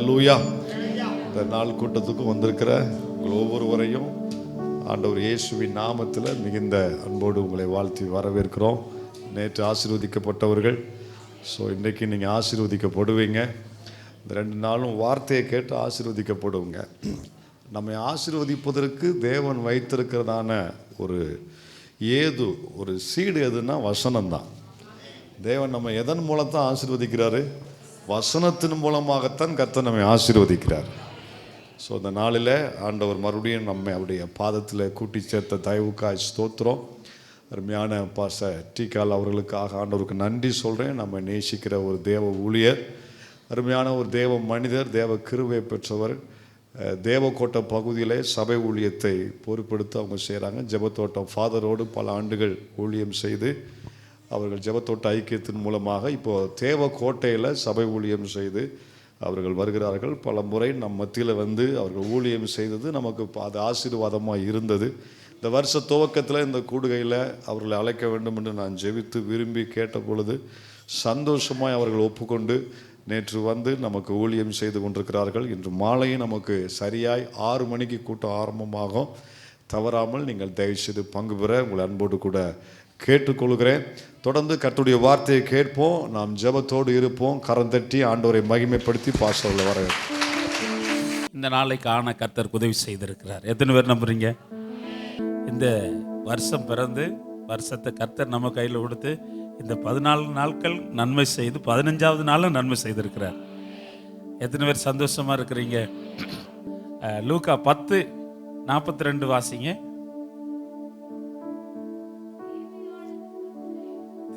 அல்லேலூயா. இந்த நாள் கூட்டத்துக்கும் வந்திருக்கிற உங்கள் ஒவ்வொருவரையும் ஆண்டவர் இயேசுவின் நாமத்தில் மிகுந்த அன்போடு உங்களை வாழ்த்தி வரவேற்கிறோம். நேற்று ஆசீர்வதிக்கப்பட்டவர்கள், ஸோ இன்றைக்கி நீங்கள் ஆசீர்வதிக்கப்படுவீங்க. இந்த 2 நாளும் வார்த்தையை கேட்டு ஆசீர்வதிக்கப்படுவீங்க. நம்மை ஆசீர்வதிப்பதற்கு தேவன் வைத்திருக்கிறதான ஒரு சீடு எதுன்னா வசனம்தான். தேவன் நம்ம எதன் மூலத்தான் ஆசீர்வதிக்கிறாரு? வசனத்தின் மூலமாகத்தான் கர்த்தர் நம்மை ஆசீர்வதிக்கிறார். ஸோ இந்த நாளில் ஆண்டவர் மறுபடியும் நம்மை அவருடைய பாதத்தில் கூட்டி சேர்த்த தயவுக்காய் ஸ்தோத்திரம். அருமையான பாச டீக்கால் அவர்களுக்காக ஆண்டவருக்கு நன்றி சொல்கிறேன். நம்ம நேசிக்கிற ஒரு தேவ ஊழியர், அருமையான ஒரு தேவ மனிதர், தேவ கிருபை பெற்றவர். தேவக்கோட்டை பகுதியில் சபை ஊழியத்தை பொறுப்பெடுத்து அவங்க செய்கிறாங்க. ஜெபத்தோட்டம் ஃபாதரோடு பல ஆண்டுகள் ஊழியம் செய்து அவர்கள் ஜெபத்தோட்ட ஐக்கியத்தின் மூலமாக இப்போது தேவக்கோட்டையில் சபை ஊழியம் செய்து அவர்கள் வருகிறார்கள். பல முறை நம் மத்தியில் வந்து அவர்கள் ஊழியம் செய்தது நமக்கு அது ஆசீர்வாதமாக இருந்தது. இந்த வருஷ துவக்கத்தில் இந்த கூடுகையில் அவர்களை அழைக்க வேண்டும் என்று நான் ஜெபித்து விரும்பி கேட்ட பொழுது சந்தோஷமாய் அவர்கள் ஒப்புக்கொண்டு நேற்று வந்து நமக்கு ஊழியம் செய்து கொண்டிருக்கிறார்கள். இன்று மாலையும் நமக்கு சரியாய் 6 மணிக்கு கூட்டம் ஆரம்பமாகும். தவறாமல் நீங்கள் தயவுசெய்து பங்கு பெற உங்களை அன்போடு கூட கேட்டுக்கொள்கிறேன். தொடர்ந்து கர்த்தருடைய வார்த்தையை கேட்போம், நாம் ஜெபத்தோடு இருப்போம். கரம் தட்டி ஆண்டவரை மகிமைப்படுத்தி பாஸ்டர்ல வர இந்த நாளை காண கர்த்தர் உதவி செய்திருக்கிறார். எத்தனை பேர் நம்புறீங்க? இந்த வருஷம் பிறந்து வருஷத்தை கர்த்தர் நம்ம கையில் கொடுத்து இந்த 14 நாட்கள் நன்மை செய்து 15வது நாளும் நன்மை செய்திருக்கிறார். எத்தனை பேர் சந்தோஷமா இருக்கிறீங்க? லூக்கா 10:42 வாசிங்க.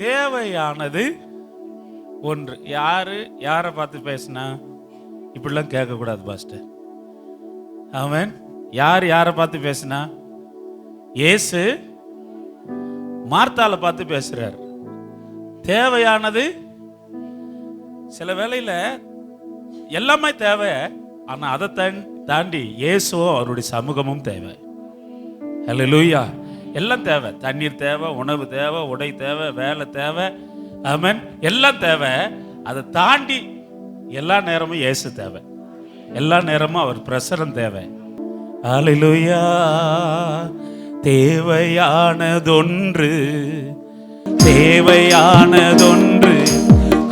தேவையானது ஒன்று. யாரை பார்த்து பேசினா இப்படிலாம் கேட்கக்கூடாது பாஸ்டர். ஆமென். யாரை பார்த்து பேசினா? இயேசு மார்த்தாளை பார்த்து பேசுறார். தேவையானது சில வேளையில எல்லாமே தேவை, ஆனா அதை தாண்டி இயேசுவோ அவருடைய சமூகமும் தேவை. ஹல்லேலூயா. எல்லாம் தேவை. தண்ணீர் தேவை, உணவு தேவை, உடை தேவை, வேலை தேவை. ஆமென். எல்லாம் தேவை. அதை தாண்டி எல்லா நேரமும் இயேசு தேவை. எல்லா நேரமும் அவர் பிரசனம் தேவை. ஹல்லேலூயா. தேவையானதொன்று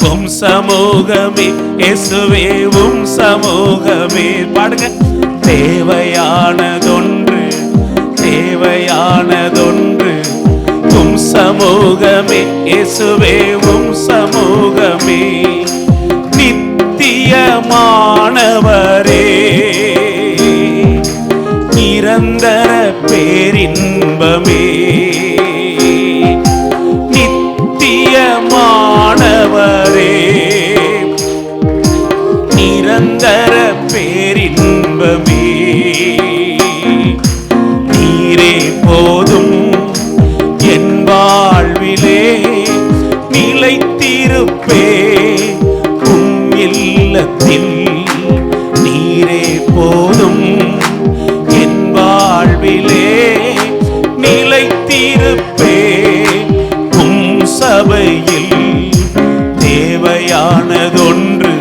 உம் சமூகமே இயேசுவே, உம் சமூகமே. பாடுங்க. தேவையானதொன்று உம் சமூகமே இயேசுவே, உம் சமூகமே. நித்தியமானவரே, நிரந்தர பேரின்பமே. நித்தியமானவரே, நிரந்தர பேரின்பமே. நீரே போதும் என் வாழ்விலே, நிலைத்திருப்பே உம் இல்லத்தில். நீரே போதும் என் வாழ்விலே, நிலைத்திருப்பே உம் சபையில். தேவையானதொன்று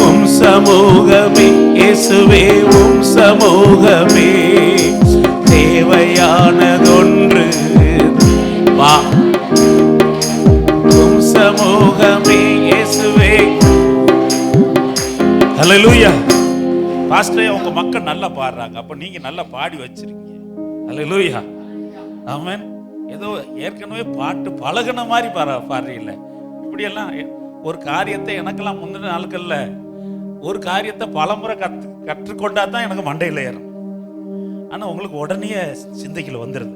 உம் சமூகமே இயேசுவே, உம் சமூகமே. தேவையானதொன்று வா உம் சமூகமே இயேசுவே. ஹல்லேலூயா. பாஸ்டர், உங்க மக்கள் நல்லா பாடுறாங்க, அப்ப நீங்க நல்லா பாடி வச்சிருக்கீங்க. ஹல்லேலூயா. ஆமென். ஏதோ ஏற்கனவே பாட்டு பழகுன மாதிரி பாடுறீங்கள. இப்படியெல்லாம் ஒரு காரியத்தை எனக்கெல்லாம் முந்தின நாட்கள்ல ஒரு காரியத்தை பலமுறை கற்றுக்கொண்டா தான் எனக்கு மண்டையில் ஏறும். ஆனா உங்களுக்கு உடனே சிந்தைக்குள்ள வந்துருது.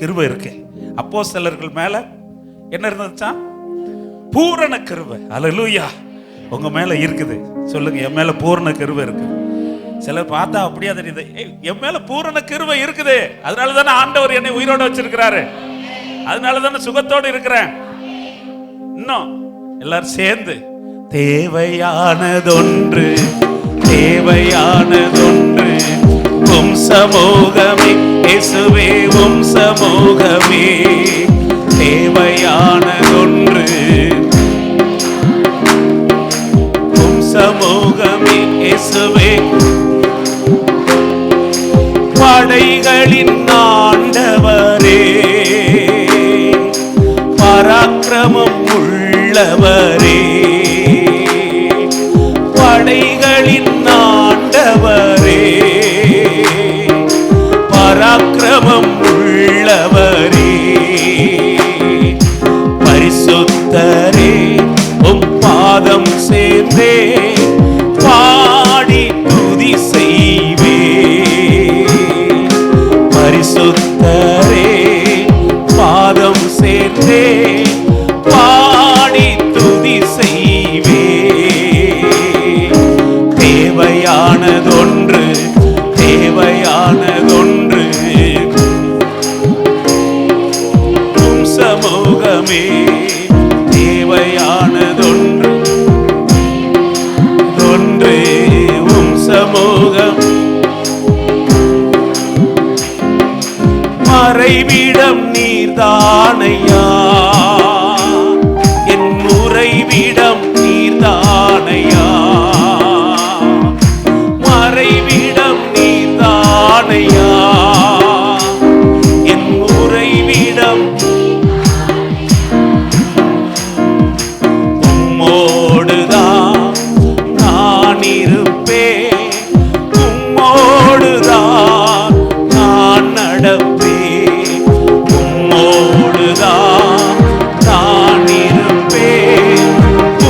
கிருபை இருக்கு. அப்போஸ்தலர்கள் மேல என்ன இருந்துச்சா? பூரண கிருபை. ஹல்லேலூயா. உங்க மேல இருக்குது. சொல்லுங்க, என் மேல பூரண கிருபை இருக்கு. சிலர் பார்த்தா அப்படியே தெரியுது, என் மேல பூரண கிருபை இருக்குது, அதனால தானே ஆண்டவர் என்னை உயிரோட வச்சிருக்கிறாரு, அதனால தானே சுகத்தோடு இருக்கிறேன். இன்னும் எல்லாரும் சேர்ந்து தேவையானதொன்று உம் சமூகமே இயேசுவே, உம் சமூகமே. தேவையானதொன்று படைகளின் ஆண்டவரே, பராக்கிரமம் உள்ளவரே, படைகளின் ஆண்டவரே, பராக்கிரமம் உள்ளவரே, பரிசுத்தரே, உம் பாதம் சேர்ந்தே பாடி துதி செய்வே. பரிசுத்தரே, பாதம் சேர்ந்தே பாடி துதி செய்வே. தேவையானதொன்று, தேவையானதொன்று உம் சமூகமே. தேவையானதொன்று ஒன்று உம் சமூகம். மறைவிடம் நீர்தானையா, என் உறைவிடம் நீர்தானையா. மறைவிடம் நீர்தானையா, என் உறைவிடம். உம்மோடுதான் நான் இருப்பேன், உம்மோடுதான் நான் நடப்பேன். உம்மோடுதான் நான் இருப்பேன்,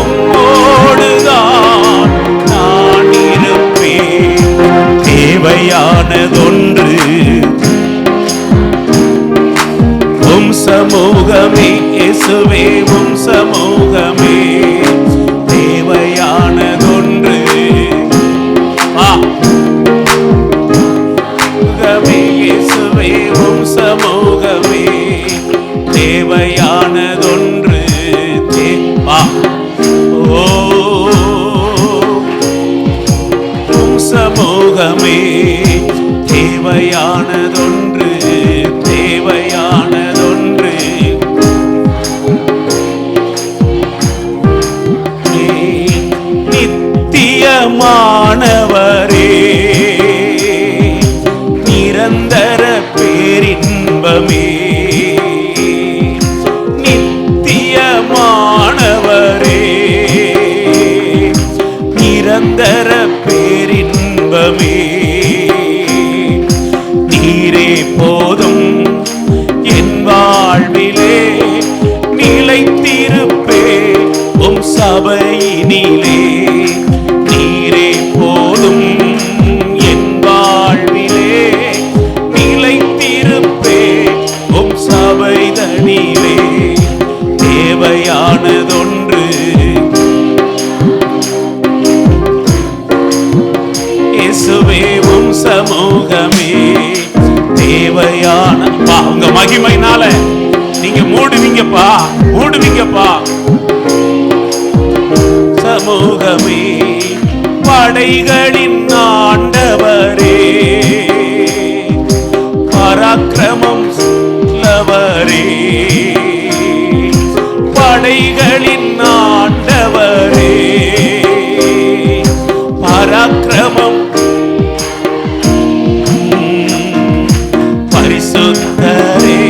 உம்மோடுதான் நான் இருப்பேன். தேவையானதொன்று உம் சமூகமே. இயேசுவே உம் சமூகமே. தேவையானதொன்று இயேசுவே உம் சமூகமே. தேவையானதொன்று ஓ உம் சமூகமே. தேவையானதொன்று, தேவையானதொன்று நித்தியமானவரே, நிரந்தர பேரின்பமே. நித்தியமானவரே, நிரந்தர பேரின்பமே. நீரே போதும் என் வாழ்விலே, நிலைத்திருப்பே உம் சபையினிலே. நீரே போதும் என் வாழ்விலே, நிலைத்திருப்பே உம் சபைதனிலே. தேவையானதொன்று இயேசுவே உம் சமூகமே. தேவையான உங்க மகிமைனால நீங்க மூடுவீங்கப்பா, மூடுவீங்கப்பா. சமூகமே, படைகளின் ஆண்டவரே, பராக்கிரமம் உள்ளவரே, படைகளின் ஆண்டவரே, பராக்கிரமம். பரிசுத்தரே,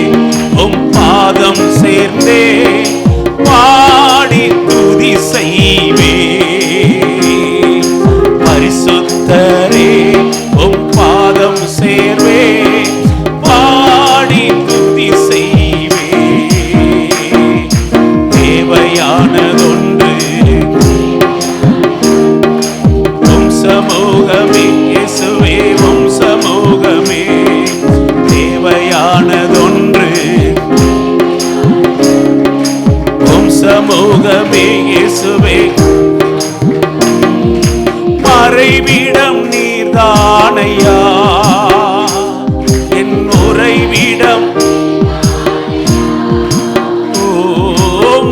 உம் பாதம் சேர்ந்தே பாடி துதி செய்வே. பரிசுத்தரே, உம் பாதம் சேர்வே பாடி துதி செய்வே. தேவையானதொன்று உம் சமூகமே. இயேசுவே உம் சமூகமே. தேவையானதொன்று உம் சமூகமே. இயேசுவே மறைவிடம் நீர்தானையா, என் உறைவிடம். ஓ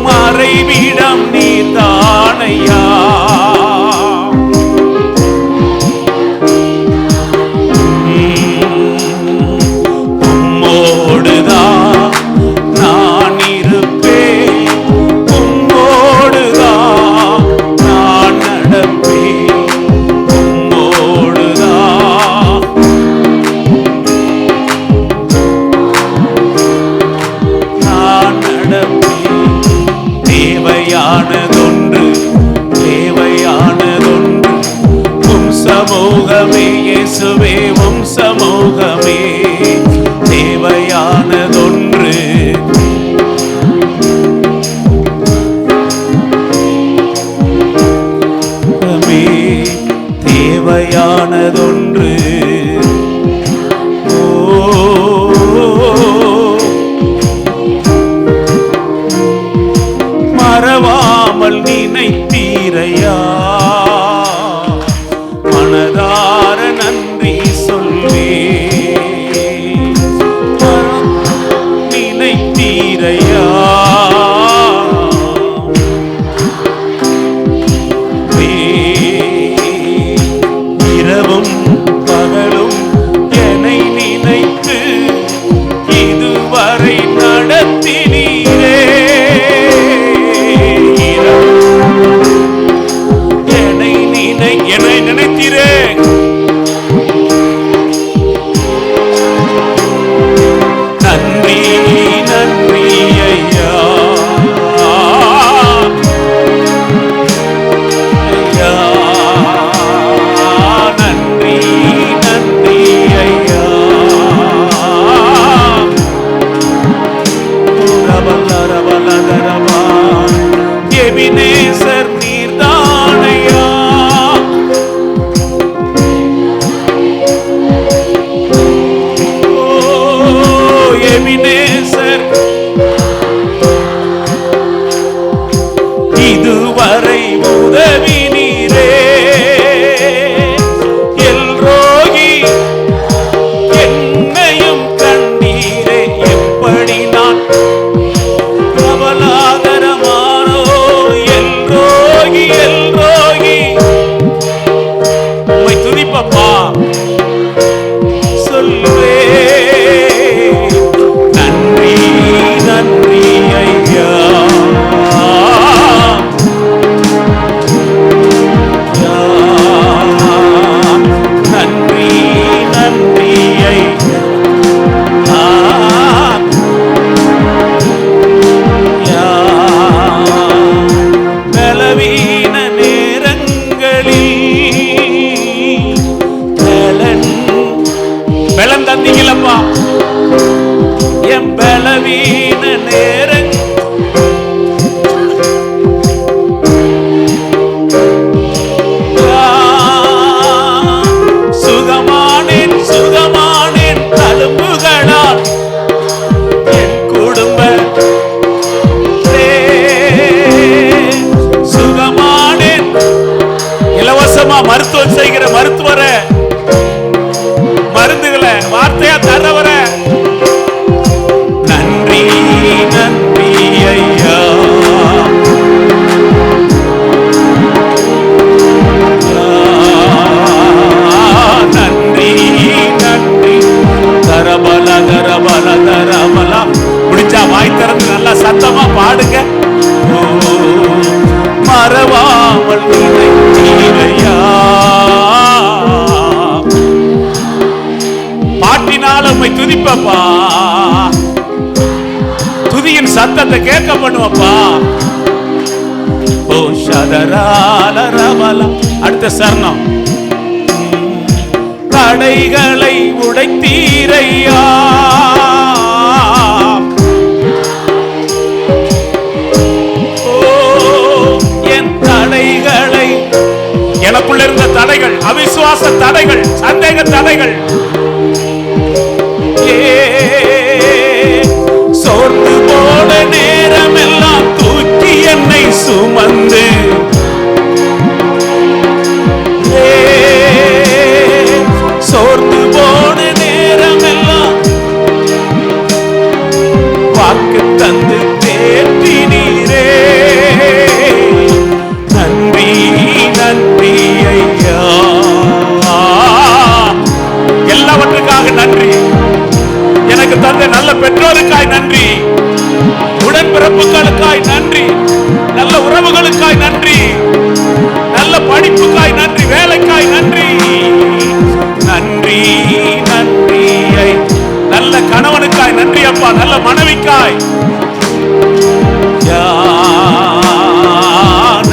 மறைவிடம் நீர்தானையா. உம்மோடுதான் நான் இருப்பேன், உம்மோடுதான் இயேசுவே உம் சமூகமே தேவையானதொன்று. தேவையானதொன்று. மறவாமல் நினைத்தீரையா, மனதார நன்றி சொல்வே. நினைத்தீரையா, இரவும் பகலும் என்னை நினைத்து இதுவரை நடத்தினீரே. என்னை நினைத்தீரே. நன்றி நன்றி ஐயா, ஐயா நன்றி நன்றி ஐயா. ரபலரபலரபா எபினேசர் நீர்தானையா. எபினேசர் இதுவரை உதவி நீரே. எல்ரோகி என்னையும் கண்டீரே. எப்படி நான் பிரபலாதரமானோ. எல்ரோகி எல்ரோகி உம்மை துதிப்பப்பா சொல்வே. நன்றி நன்றி ஐயா, நன்றி நன்றி ஐயா. பலவீன நேரங்களில் பலன் தந்தீங்களப்பா. என் பலவீன நேரங்கள் சுகமானேன் சுகமானேன் தழும்புகளால். என் குடும்ப சுகமானேன். இலவசமா மருத்துவம் செய்கிற மருத்துவர, மருந்துகளை வார்த்தையா தரவர நன்றி நன்றி ஐயா. நன்றி நன்றி. தரபல தரபல தரபல. முடிச்சா வாய் திறந்து நல்லா சத்தமா பாடுங்க. மறவாமல் நினைத்தீரையா. பாட்டினால உம்மை துதிப்பப்பா. துதியின் சத்தத்தை கேட்க பண்ணுவப்பா. ஓ ஷதரால ரபல. அடுத்த சரணம். தடைகளை உடைத்தீரையா. என் தடைகளை, எனக்குள்ள இருந்த தடைகள், அவிசுவாச தடைகள், சந்தேக தடைகள், சோர்ந்து போன நேரம் எல்லாம் தூக்கி என்னை சுமந்து சோர்ந்து போன நேரம் எல்லாம் வாக்கு தந்து தேற்றினீரே. நன்றி நன்றி ஐயா. எல்லாவற்றுக்காக நன்றி. எனக்கு தந்த நல்ல பெற்றோருக்காய் நன்றி, உடன்பிறப்புகளுக்காய் நன்றி, நல்ல உறவுகளுக்காய் நன்றி, நல்ல படிப்புக்காய் நன்றி, வேலைக்காய் நன்றி. நன்றி நன்றி. நல்ல கணவனுக்காய் நன்றி அப்பா, நல்ல மனைவிக்காய்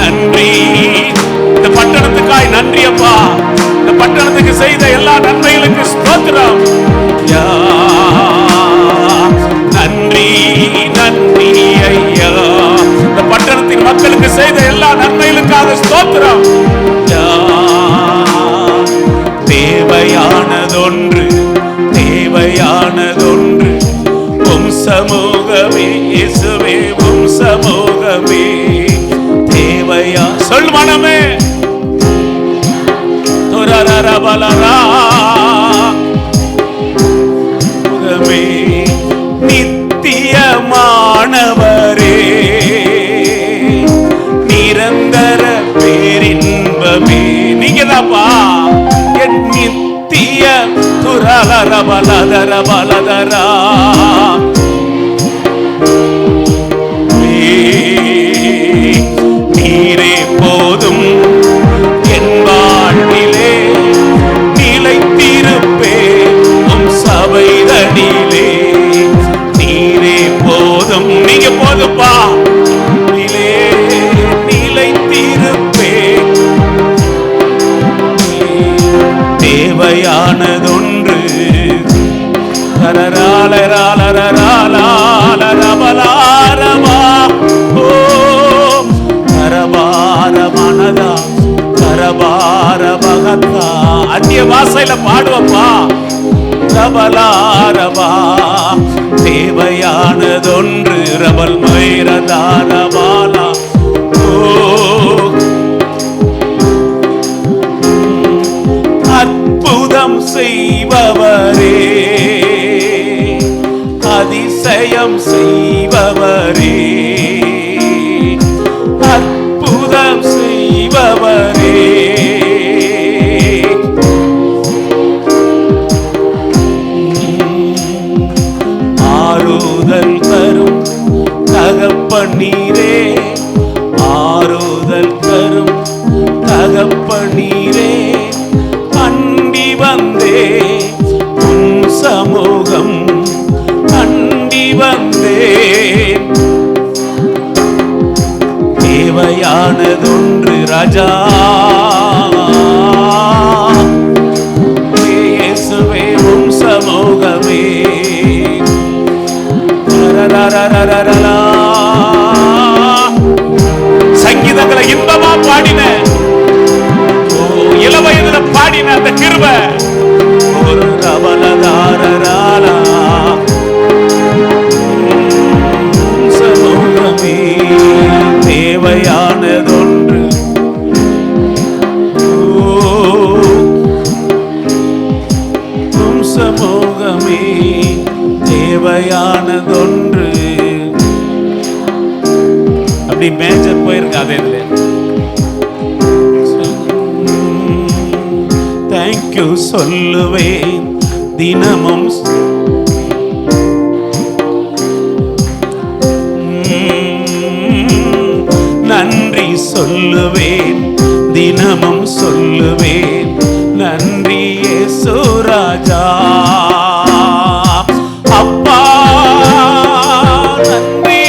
நன்றி. இந்த பட்டணத்துக்காய் நன்றி அப்பா. இந்த பட்டணத்துக்கு செய்த எல்லா நன்மைகளுக்கு ஸ்தோத்திரம். நன்றி நன்றி ஐயா. இந்த பட்டணத்தின் மக்களுக்கு செய்த எல்லா நன்மைகளுக்காக ஸ்தோத்திரம். தேவையானதொன்று தேவையானதொன்று உம் சமூகமே இயேசுவே, உம் சமூகமே தேவையா. சொல் மனமே துரரரபலரா முகமே நித்தியமானவரே நிரந்தர பேரின்பமே. நீங்க தான்ப்பா என் நித்திய துரரரபலதர பலதரா. நீரே போதும் என் வாழ்விலே நிலைத்திருப்பே உம் சபைதனிலே. நீரே போதும், நீங்க போதுப்பா, நிலைத்திருப்பே. தேவையானதொன்று கரராலராலராலரபலாரமா. ஓ கரபார மனதா கரபார பகத்தா. அந்நிய பாஷையில பாடுவப்பா. ரபலாரபா தேவையானதொன்று ரபல் மைரதாரபாலா. ஓ அற்புதம் செய்பவரே அதிசயம் செய்பவரே அற்புதம் செய்பவரே ஆறுதல் தரும் தகப்பனீரே ஆறுதல் தரும் தகப்பனீரே அண்டி வந்தே உன் சமூகம் அண்டி வந்தே. தேவையானதொன்று ராஜா இயேசுவே உம் சமூகமே. சங்கீதங்களை இன்பமா பாடின, இளவயதுல பாடின அந்த கிருபை ஒரு ரபலதாரராலா சமூகமே. தேவையானதொன்று உம் சமூகமே தேவையானதொன்று. அப்படி மேஜர் போயிருக்கு அதே இதுல. தேங்க்யூ சொல்லுவேன் தினமும். நன்றி சொல்லுவேன் தினமும் சொல்லுவேன் நன்றி இயேசு ராஜா. அப்பா நன்றி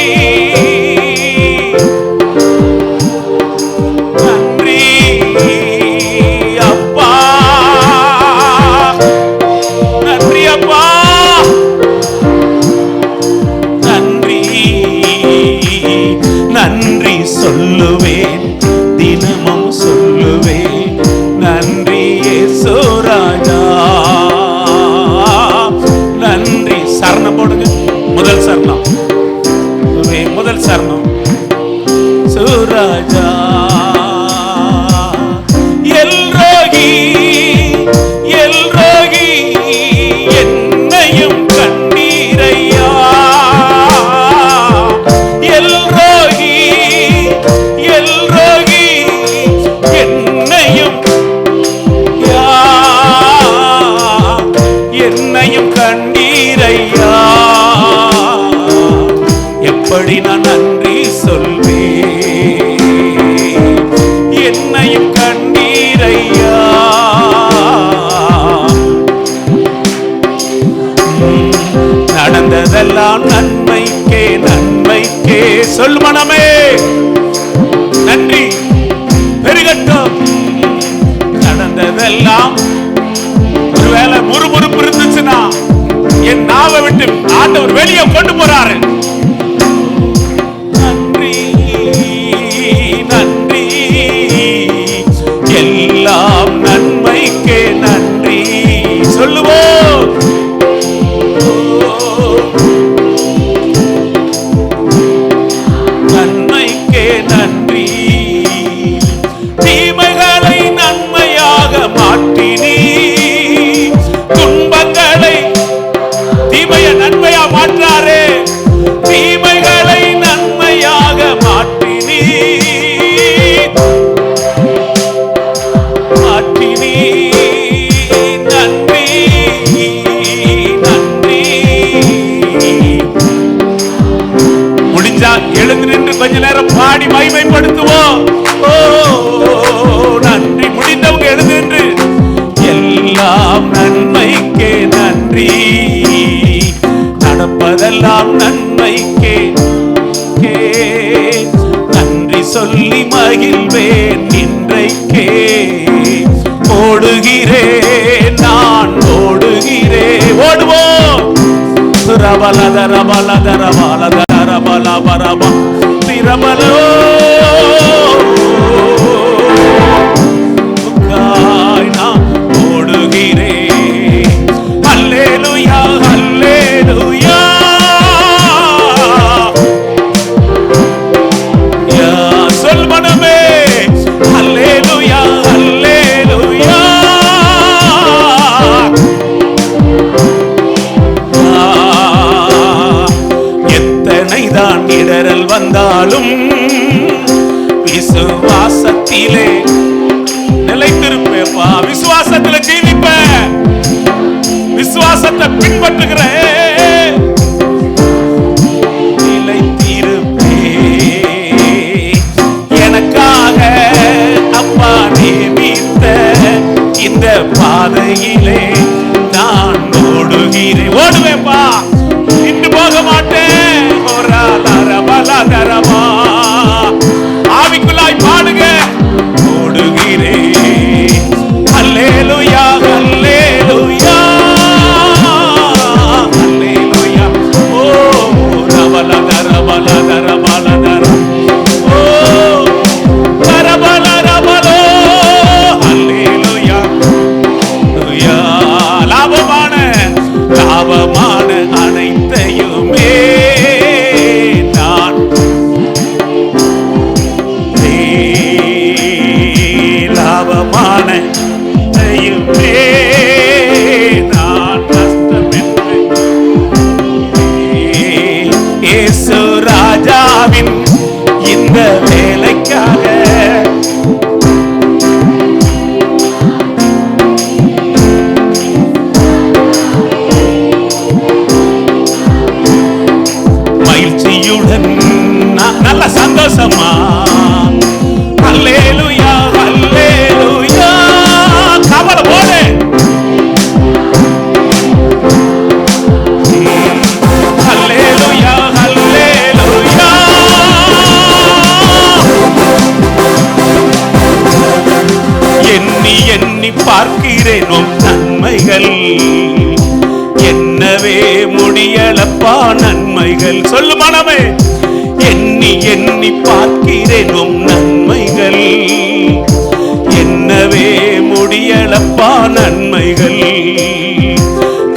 நன்றி அப்பா நன்றி அப்பா நன்றி நன்றி சொல்லுவேன் தினமும் சொல்லுவேன் நன்றி இயேசு ராஜா. நன்றி. சரணம் போடுங்க. முதல் சரணம் முதல் சரணம் சுராஜா. எல்ரோகி எல்ரோகி என்னையும் கண்டீரையா. எல்ரோகி எல்ரோகி என்னையும் என்னையும் கண்டீரையா. எப்படி நான் நன்றி சொல்வேன். என்னையும் கண்டீரையா. நடந்ததெல்லாம் நன்மைக்கே நன்மைக்கே. சொல் மனமே நன்றி பெருகட்டும். நடந்ததெல்லாம் ஆத்மாவை விட்டு ஆண்டவர் வெளியே கொண்டு போறாரு. நன்றி நன்றி, எல்லாம் நன்மைக்கே நன்றி சொல்லுவோம். நன்மைக்கே நன்றி, தீமைகளை நன்மையாக மாற்றினீ, துன்பங்களை தீமையை நன்மையா மாற்றாரே, தீமைகளை நன்மையாக மாற்றினீ மாற்றினீ. நன்றி நன்றி. முடிஞ்சா எழுந்து நின்று கொஞ்ச நேரம் பாடி மகிமைப்படுத்துவோம். ஓ நன்றி. முடிந்தவங்க எழுந்து நின்று எல்லாம் நன்மைக்கே நன்றி, நடப்பதெல்லாம் நன்மைக்கே நன்றி சொல்லி மகிழ்வேன் இன்றைக்கே. ஓடுகிறேன் நான் ஓடுகிறேன். ஓடுவோம். ரபலதரபலதரபலதரபலபரப திரபலோ நான் ஓடுகிறேன். அல்லேலூயா அல்லேலூயா. சொல் மனமே அல்லேலூயா அல்லேலூயா. எத்தனைதான் இடரல் வந்தாலும் விசுவாசத்திலே நிலைத்திருப்பேப்பா. விசுவாசத்திலே ஜீவிப்ப, விசுவாசத்தை பின்பற்றுகிறேன். நிலைத்திருப்பே எனக்காக அப்பா நியமித்த இந்த பாதையிலே நான் ஓடுகிறேன். ஓடுவேப்பா, இன்று போக மாட்டேன். ஓராலரபலதரமா ஆவிக்குள்ளாய் பாடுங்க. ஓடுகிறேன். அல்லேலூயா அல்லேலூயா அல்லேலூயா. ஓ ரபலதரபலதரபலதர ஓ ரபலரபலோ அல்லேலூயா அல்லேலூயா. லாபமான லாபமான அனைத்தையுமே நான் லாபமான அனைத்தையுமே நான் நஷ்டமென்று இயேசு ராஜாவின் இந்த வேலைக்காக மகிழ்ச்சியுடன் நல்ல சந்தோஷமா அல்லேலூயா அல்லேலூயா. கவலை போடு. அல்லேலூயா அல்லேலூயா. எண்ணி எண்ணி பார்க்கிறேன் உம் நன்மைகள், என்னவே முடியலப்பா நன்மைகள். சொல்லு மனமே. எண்ணி எண்ணி பார்க்கிறேன் உம் நன்மைகள், என்னவே முடியலப்பா நன்மைகள்.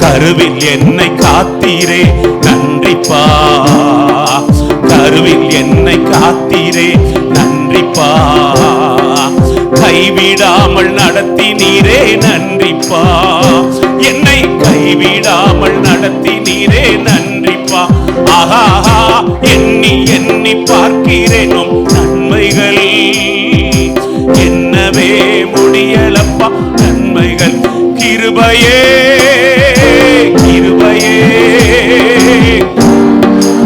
கருவில் என்னை காத்தீரே நன்றிப்பா, கருவில் என்னை காத்தீரே நன்றிப்பா. கைவிடாமல் நடத்தினீரே நன்றிப்பா, என்னை கைவிடாமல் நடத்தினீரே நன்றிப்பா. ஆஹா எண்ணி எண்ணி பார்க்கிறேனும் நன்மைகள், என்னவே முடியலப்பா நன்மைகள். கிருபையே கிருபையே.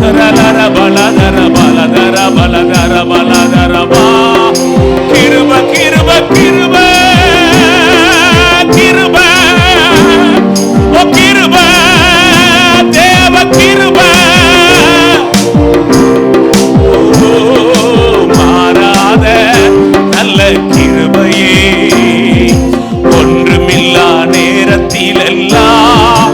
தரலர பலதர பலதர பலதர பலதரமா. கிருப கிருப கிருப கிருப. ஓ கிருப தேவ கிருப. மாறாத நல்ல கிருபையே, ஒன்றுமில்லா நேரத்திலெல்லாம்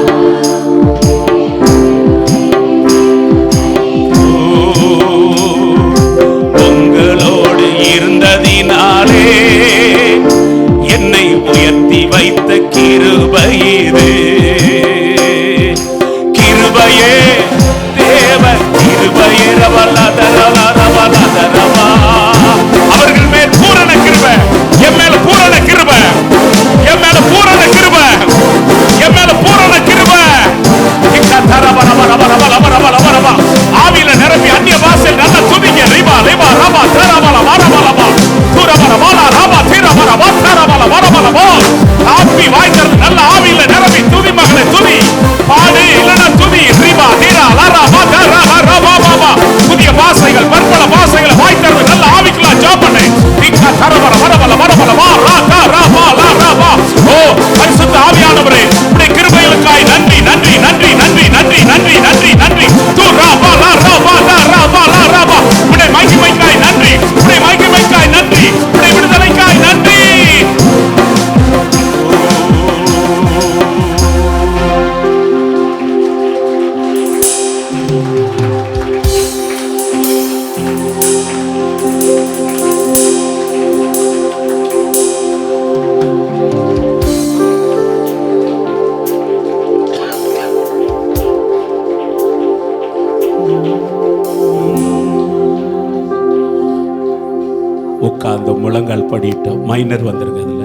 உட்கார்ந்து முழங்கால் படிட்டோம். மைனர் வந்துருங்க. அதுல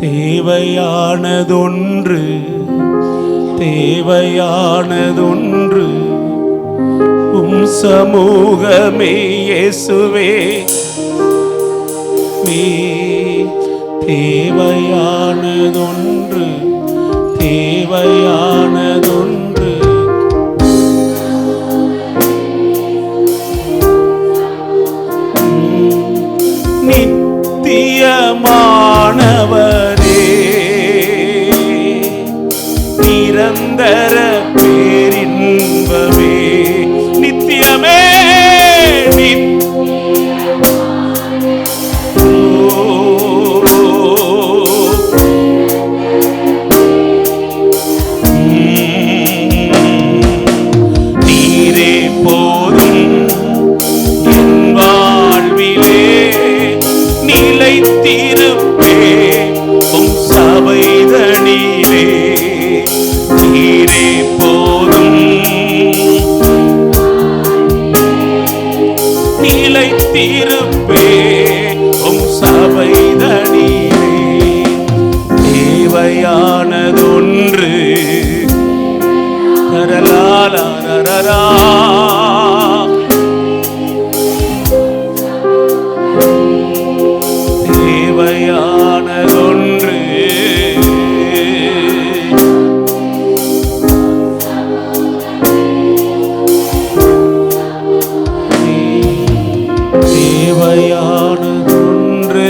தேவையானதொன்று, தேவையானதொன்று உம் சமூகமே இயேசுவே. தேவையானதொன்று, தேவையானதொன்று நித்தியமானவரே, நிரந்தர பேரின்பமே, நித்தியமே நீரே போதும் என் வாழ்விலே, நிலைத்திருப்பே உம் சபைதனிலே. நீரே போதும் நிலைத்திருப்பே உம் சபைதனிலே. தேவையானதொன்று ரரலாலரரரா, தேவையானதொன்று தேவையானதொன்று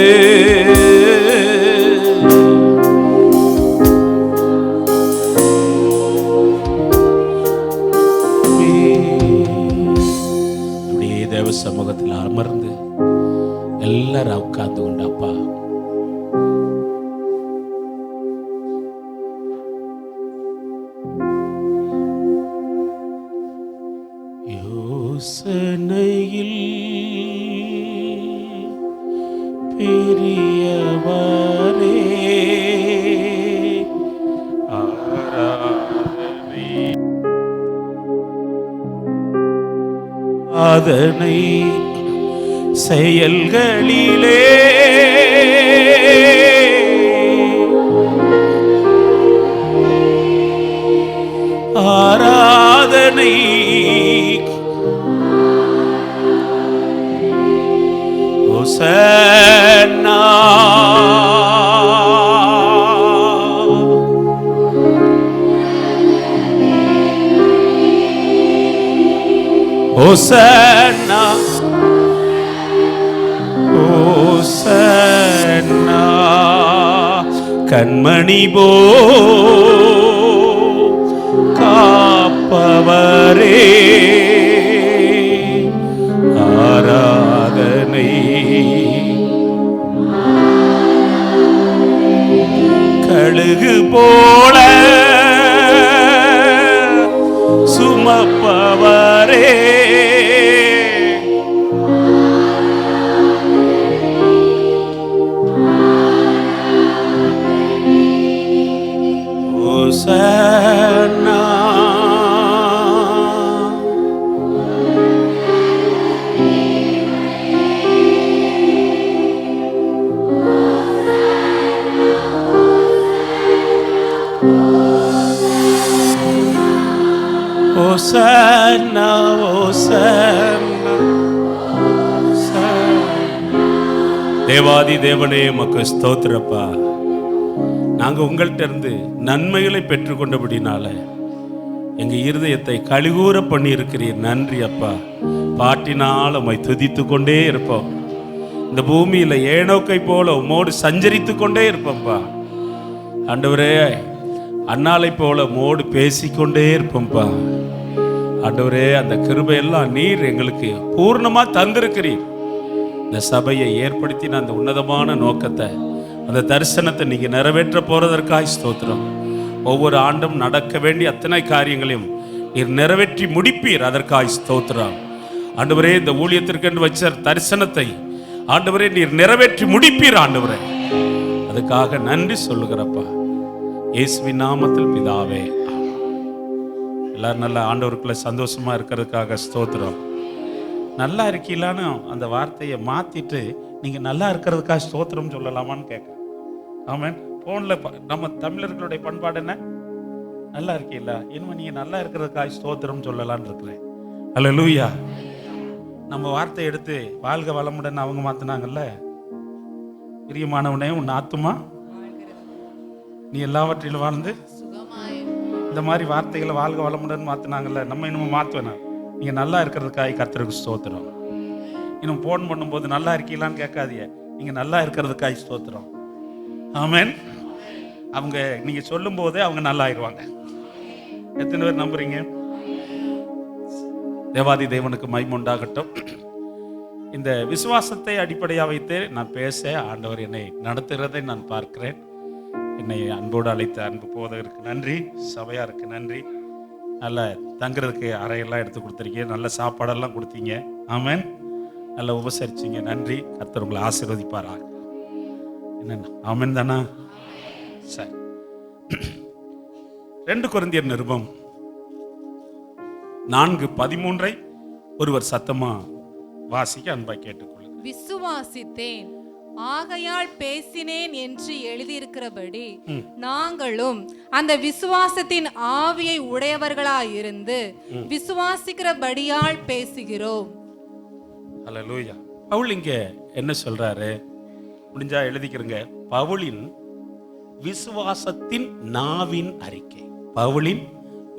அப்படியே தேவ சமூகத்தில் அமர்ந்து எல்லாரும் உட்கார்ந்து கொண்டாப்பா. யோசனையில் பெரியவரே, ஆராதனை செயல்களிலே ஆராதனை ஹோசன்னா, ஹோசன்னா, ஹோசன்னா. கண்மணி போ காப்பவரே, ஆராதனை கழுகு போல சுமப்பவரே, ஹோசன்னா. ஹோசன்னா, ஹோசன்னா. தேவாதி தேவனே உமக்கு ஸ்தோத்திரப்பா. நாங்கள் உங்கள்கிட்ட இருந்து நன்மைகளை பெற்றுக்கொண்டபடினால எங்கள் இருதயத்தை கழிகூற பண்ணி இருக்கிறீர். நன்றி அப்பா. பாட்டினால் உம்மை துதித்து கொண்டே இருப்போம். இந்த பூமியில் ஏனோக்கை போல உம்மோடு சஞ்சரித்து கொண்டே இருப்போம்ப்பா. ஆண்டவரே, அன்னாலை போல உம்மோடு பேசிக்கொண்டே இருப்போம்ப்பா. ஆண்டவரே, அந்த கிருபையெல்லாம் நீர் எங்களுக்கு பூர்ணமாக தந்திருக்கிறீர். இந்த சபையை ஏற்படுத்தின அந்த உன்னதமான நோக்கத்தை, அந்த தரிசனத்தை நீங்கள் நிறைவேற்ற போகிறதற்காய் ஸ்தோத்திரம். ஒவ்வொரு ஆண்டும் நடக்க வேண்டிய அத்தனை காரியங்களையும் நீர் நிறைவேற்றி முடிப்பீர். அதற்காய் ஸ்தோத்திரம். ஆண்டவரே, இந்த ஊழியத்திற்கென்று வச்ச தரிசனத்தை ஆண்டவரே நீர் நிறைவேற்றி முடிப்பீர். ஆண்டவரே, அதுக்காக நன்றி சொல்லுகிறப்பா. இயேசுவின் நாமத்தில் பிதாவே. எல்லாரும் நல்ல ஆண்டவருக்குள்ள சந்தோஷமா இருக்கிறதுக்காக ஸ்தோத்திரம். நல்லா இருக்கீங்களான்னு அந்த வார்த்தையை மாத்திட்டு நீங்க நல்லா இருக்கிறதுக்காக ஸ்தோத்திரம் சொல்லலாமான்னு கேட்க. ஆமென். போன்ல நம்ம தமிழர்களுடைய பண்பாடு என்ன? நல்லா இருக்கீல்ல, இனிமே நீங்க நல்லா இருக்கிறதுக்காக ஸ்தோத்திரம் சொல்லலான்னு இருக்கிறேன். அல்லேலூயா. நம்ம வார்த்தை எடுத்து வாழ்க வளமுடன் அவங்க மாத்தினாங்கல்ல, பிரியமானவனே உன் ஆத்துமா நீ எல்லாவற்றிலும் வாழ்ந்து இந்த மாதிரி வார்த்தைகளை வாழ்க வளமுடன் மாத்தினாங்கல்ல, நம்ம இன்னும் மாத்துவேனா? நீங்க நல்லா இருக்கிறதுக்காக கர்த்தருக்கு ஸ்தோத்திரம். இன்னும் போன் பண்ணும்போது நல்லா இருக்கீங்களான்னு கேட்காதீங்க, நீங்க நல்லா இருக்கிறதுக்காக ஸ்தோத்திரம். ஆமென். அவங்க நீங்க சொல்லும் போதே அவங்க நல்லா ஆயிடுவாங்க. எத்தனை பேர் நம்புறீங்க? தேவாதி தேவனுக்கு மகிமை உண்டாகட்டும். இந்த விசுவாசத்தை அடிப்படையாக வைத்து நான் பேச ஆண்டவர் என்னை நடத்துகிறதை நான் பார்க்கிறேன். என்னை அன்போடு அழைத்த அன்பு போதகருக்கு நன்றி, சபையாருக்கு நன்றி. நல்ல தங்குறதுக்கு அறையெல்லாம் எடுத்து கொடுத்துருக்கீங்க, நல்ல சாப்பாடெல்லாம் கொடுத்தீங்க. ஆமென். நல்லா உபசரிச்சிங்க, நன்றி. கர்த்தர் உங்களை ஆசீர்வதிப்பாராக. என்னென்ன ஆமென் தானா? சரி. 2 கொரிந்தியர் நிருபம் 4:13 ஒருவர் சத்தமா வாசிக்க அன்பாய் கேட்டுக்கொள்ளுங்க. விசுவாசித்தேன் ஆகையால் பேசினேன் என்று எழுதியிருக்கிறபடி நாங்களும் அந்த விசுவாசத்தின் ஆவியை உடையவர்களாயிருந்து விசுவாசிக்கிறபடியால் பேசுகிறோம். அல்லேலூயா. பவுல் இங்க என்ன சொல்றாரு? முடிஞ்சா எழுதிக்கிறங்க. பவுலின் விசுவாசத்தின் நாவின் அறிக்கை. பவுலின்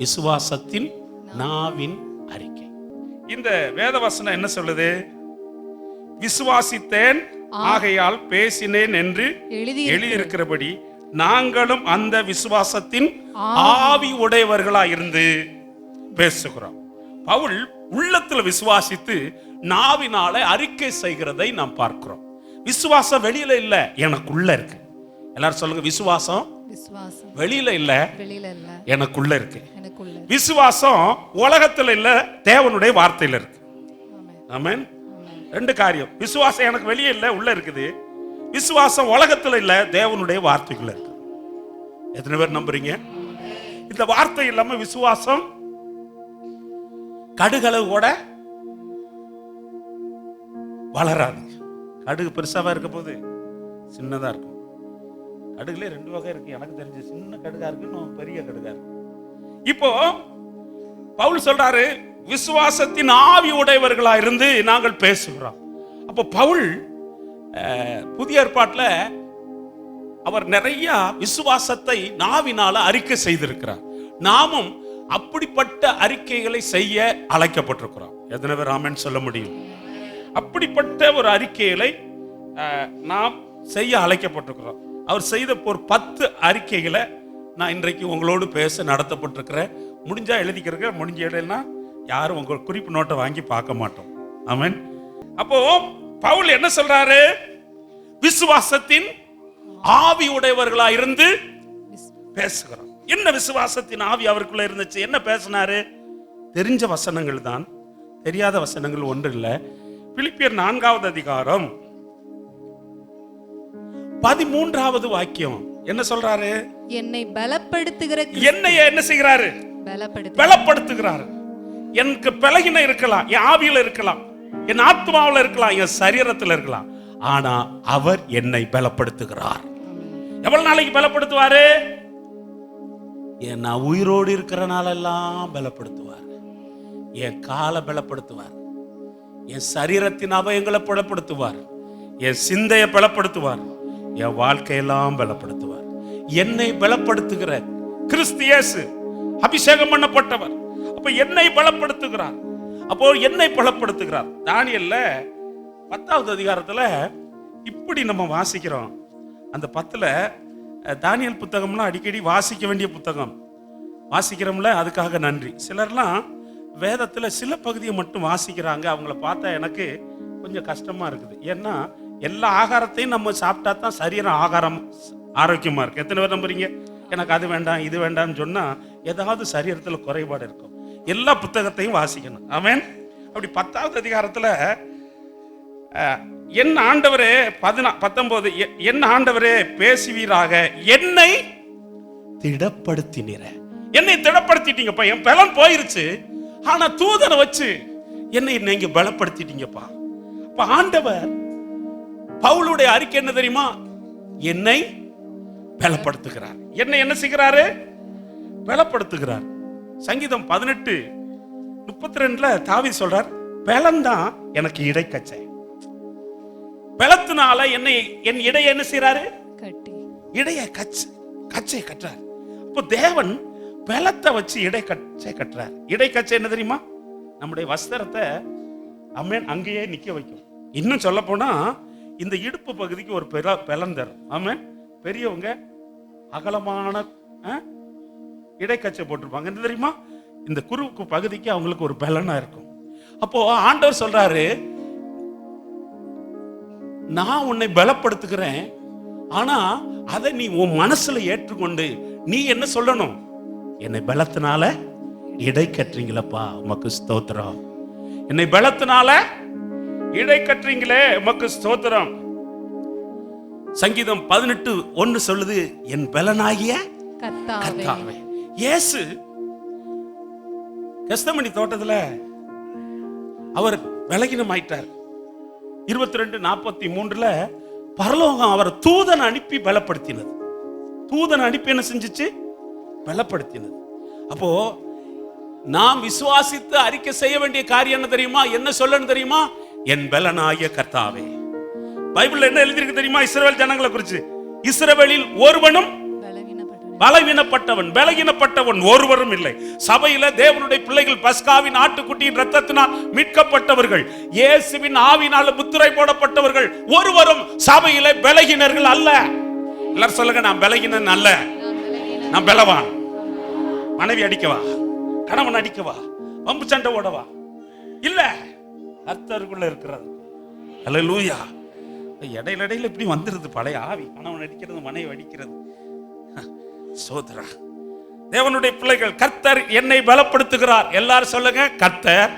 விசுவாசத்தின் நாவின் அறிக்கை. இந்த வேத வசனம் என்ன சொல்லுது? விசுவாசித்தேன் ஆகையால் பேசினேன் என்று எழுதியிருக்கிறபடி நாங்களும் அந்த விசுவாசத்தின் ஆவி உடையவர்களாய் இருந்து பேசுகிறோம். பவுல் உள்ளத்துல விசுவாசித்து நாவினால அறிக்கை செய்கிறதை நாம் பார்க்கிறோம். விசுவாசம் வெளியில இல்ல, எனக்குள்ள இருக்கு. எல்லாரும் சொல்லுங்க, விசுவாசம் வெளியில இல்ல, எனக்குள்ள இருக்கு. விசுவாசம் உலகத்துல இல்ல, தேவனுடைய வார்த்தையில இருக்கு. ஆமென். 2 காரியம். விசுவாசம் எனக்கு வெளியே இல்ல, உள்ள இருக்குது. விசுவாசம் உலகத்துல இல்ல, தேவனுடைய வார்த்தைக்குள்ள இருக்கு. எத்தனை பேர் நம்புறீங்க? இந்த வார்த்தை இல்லாம விசுவாசம் கடுகளவு கூட வளராது. கடுகு பெருசாவா இருக்க போது சின்னதா இருக்கும். கடுகுல 2 வகை இருக்கு எனக்கு தெரிஞ்சு. சின்ன கடுகா இருக்கு, இன்னும் பெரிய கடுகா இருக்கு. இப்போ பவுல் சொல்றாரு, விசுவாசத்தின் ஆவி உடையவர்களா இருந்து நாங்கள் பேசுகிறோம். அப்போ பவுல் புதிய ஏற்பாட்டுல அவர் நிறைய விசுவாசத்தை நாவினால அறிக்கை செய்திருக்கிறார். நாமும் அப்படிப்பட்ட அறிக்கைகளை செய்ய அழைக்கப்பட்டிருக்கிறோம். எத்தனை பேர் ஆமென் சொல்ல முடியும்? அப்படிப்பட்ட ஒரு அறிக்கைகளை நாம் செய்ய அழைக்கப்பட்டிருக்கிறோம். அவர் செய்த ஒரு 10 அறிக்கைகளை நான் இன்றைக்கு உங்களோடு பேச நடத்தப்பட்டிருக்கிறேன். முடிஞ்சா எழுதிக்கிறேன், முடிஞ்ச இல்லைன்னா யாரும் உங்க குறிப்பு நோட்டை வாங்கி பார்க்க மாட்டோம். ஆமென். அப்போ பவுல் என்ன சொல்றாரு? விசுவாசத்தின் ஆவி உடையவர்களா இருந்து பேசுகிறோம். என்ன விசுவாசத்தின் ஆவி அவருக்குள்ள இருந்துச்சு? என்ன பேசினாரு? தெரிஞ்ச வசனங்கள் தான், தெரியாத வசனங்கள் ஒன்று இல்லை. பிலிப்பியர் 4வது அதிகாரம் 13வது வாக்கியம் என்ன சொல்றாரு? என்னை பலப்படுத்துகிற என்னைய என்ன செய்கிறாரு? பலப்படுத்துகிறாரு. எனக்கு பலகின இருக்கலாம், என் ஆவியில இருக்கலாம், என் ஆத்மாவில் இருக்கலாம், என் சரீரத்தில் இருக்கலாம். ஆனா அவர் என்னை பலப்படுத்துகிறார். எவ்வளவு நாளைக்கு பலப்படுத்துவாரு? நான் உயிரோடு இருக்கிற நாளெல்லாம் பலப்படுத்துவார். என் காலை பலப்படுத்துவார், என் சரீரத்தின் அவயங்களை பலப்படுத்துவார், என் சிந்தையை பலப்படுத்துவார், என் வாழ்க்கையெல்லாம் பலப்படுத்துவார். என்னை பலப்படுத்துகிற கிறிஸ்து இயேசு அபிஷேகம் பண்ணப்பட்டவர். அப்ப என்னை பலப்படுத்துகிறார். அப்போ என்னை பலப்படுத்துகிறார். தானியேல்ல 10வது அதிகாரத்துல இப்படி நம்ம வாசிக்கிறோம். அந்த 10ல தானியேல் புத்தகம்லாம் அடிக்கடி வாசிக்க வேண்டிய புத்தகம். வாசிக்கிறோம்ல, அதுக்காக நன்றி. சிலர்லாம் வேதத்துல சில பகுதியை மட்டும் வாசிக்கிறாங்க. அவங்கள பார்த்தா எனக்கு கொஞ்சம் கஷ்டமா இருக்குது. ஏன்னா எல்லா ஆகாரத்தையும் நம்ம சாப்பிட்டா தான் சரீரம் ஆரோக்கியமா இருக்கு. எத்தனை பேர் நம்புறீங்க? எனக்கு அது வேண்டாம் இது வேண்டாம்னு சொன்னா ஏதாவது சரீரத்துல குறைபாடு இருக்கும். எல்லா புத்தகத்தையும் வாசிக்கணும். ஆமென். அப்படி 10வது அதிகாரத்துல என் ஆண்டவரே 19 என் ஆண்டவரே பேசுவீராக, என்னை திடப்படுத்தினீர. என்னை திடப்படுத்திட்டீங்கப்பா, என் பலன் போயிருச்சு. ஆனா தூதனை வச்சு என்னை நீங்க பலப்படுத்திட்டீங்கப்பா. அப்ப ஆண்டவர் பவுலுடைய அறிக்கை என்ன தெரியுமா? என்னை பலப்படுத்துகிறார். என்னை என்ன செய்கிறாரு? பலப்படுத்துகிறார். சங்கீதம் 18:32 தாவீது சொல்றார், பலன் தான் எனக்கு இடைக்கச்சை. பலத்தினால என்னை என் இடைய என்ன செய்யறாரு? கட்டி இடைய கச்சை கட்டுறார். அப்போ தேவன் பலத்தை வச்சு இடைக்கச்சை கட்டுறார். இடைக்கச்சை என்ன தெரியுமா? நம்முடைய வஸ்திரத்தை அங்கேயே நிக்க வைக்கும். இன்னும் சொல்ல போனா இந்த இடுப்பு பகுதிக்கு ஒரு பலன் தரும். ஆமென். பெரியவங்க அகலமான இடைக்கச்சை போட்டிருப்பாங்க. என்ன தெரியுமா? இந்த குறுக்கு பகுதிக்கு அவங்களுக்கு ஒரு பலனா இருக்கும். அப்போ ஆண்டவர் சொல்றாரு, நான் உன்னை பலப்படுத்துகிறேன், ஆனா அதை நீ உன் மனசுல ஏற்றுக்கொண்டு நீ என்ன சொல்லணும்? என்னை பலத்தினால இடை கட்டுறீங்களப்பா, உமக்கு ஸ்தோத்திரம். என்னை பலத்தினால இடை கட்டுறீங்களே, உமக்கு ஸ்தோத்திரம். சங்கீதம் 18:1 சொல்லுது, என் பலனாகிய கர்த்தாவே. இயேசு கெத்செமனி தோட்டத்துல அவர் பலகீனமாயிட்டார். 22:43 பரலோகம் அவர் தூதன் அனுப்பி பலப்படுத்தினது. தூதன் அனுப்பி என்ன செஞ்சிச்சு? பலப்படுத்தினது. அப்போ நாம் விசுவாசித்து அறிக்கை செய்ய வேண்டிய காரியம் என்ன தெரியுமா? என்ன சொல்லணும் தெரியுமா? என் பலனாகிய கர்த்தாவே. பைபிள்ல என்ன எழுதியிருக்கு தெரியுமா? இஸ்ரவேல் ஜனங்களை குறித்து, இஸ்ரவேலில் ஒருவனும் பலவீனப்பட்டவன் ஒருவரும் இல்லை. சபையில தேவனுடைய பிள்ளைகள் பஸ்காவின் ஆட்டுக்குட்டியின் இரத்தத்தினால் மீட்கப்பட்டவர்கள், இயேசுவின் ஆவியினால் முத்திரை போடப்பட்டவர்கள் ஒருவரும் சபையில பலகீனர்கள் அல்ல. எல்லாரும் சொல்லுங்க, நான் பலகீனன் அல்ல, நான் பலவான். மனைவி அடிக்கவா, கணவன் அடிக்கவா, வம்பு சண்டை ஓடவா இல்ல, கர்த்தருக்குள்ள இருக்கிறது. அல்லேலூயா. இடையில இப்படி வந்துருது பழைய ஆவி, கணவன் அடிக்கிறது, மனைவி அடிக்கிறது. சோதரா, தேவனுடைய பிள்ளைகள், கர்த்தர் என்னை பலப்படுத்துகிறார். எல்லாரும் சொல்லுங்க, கர்த்தர்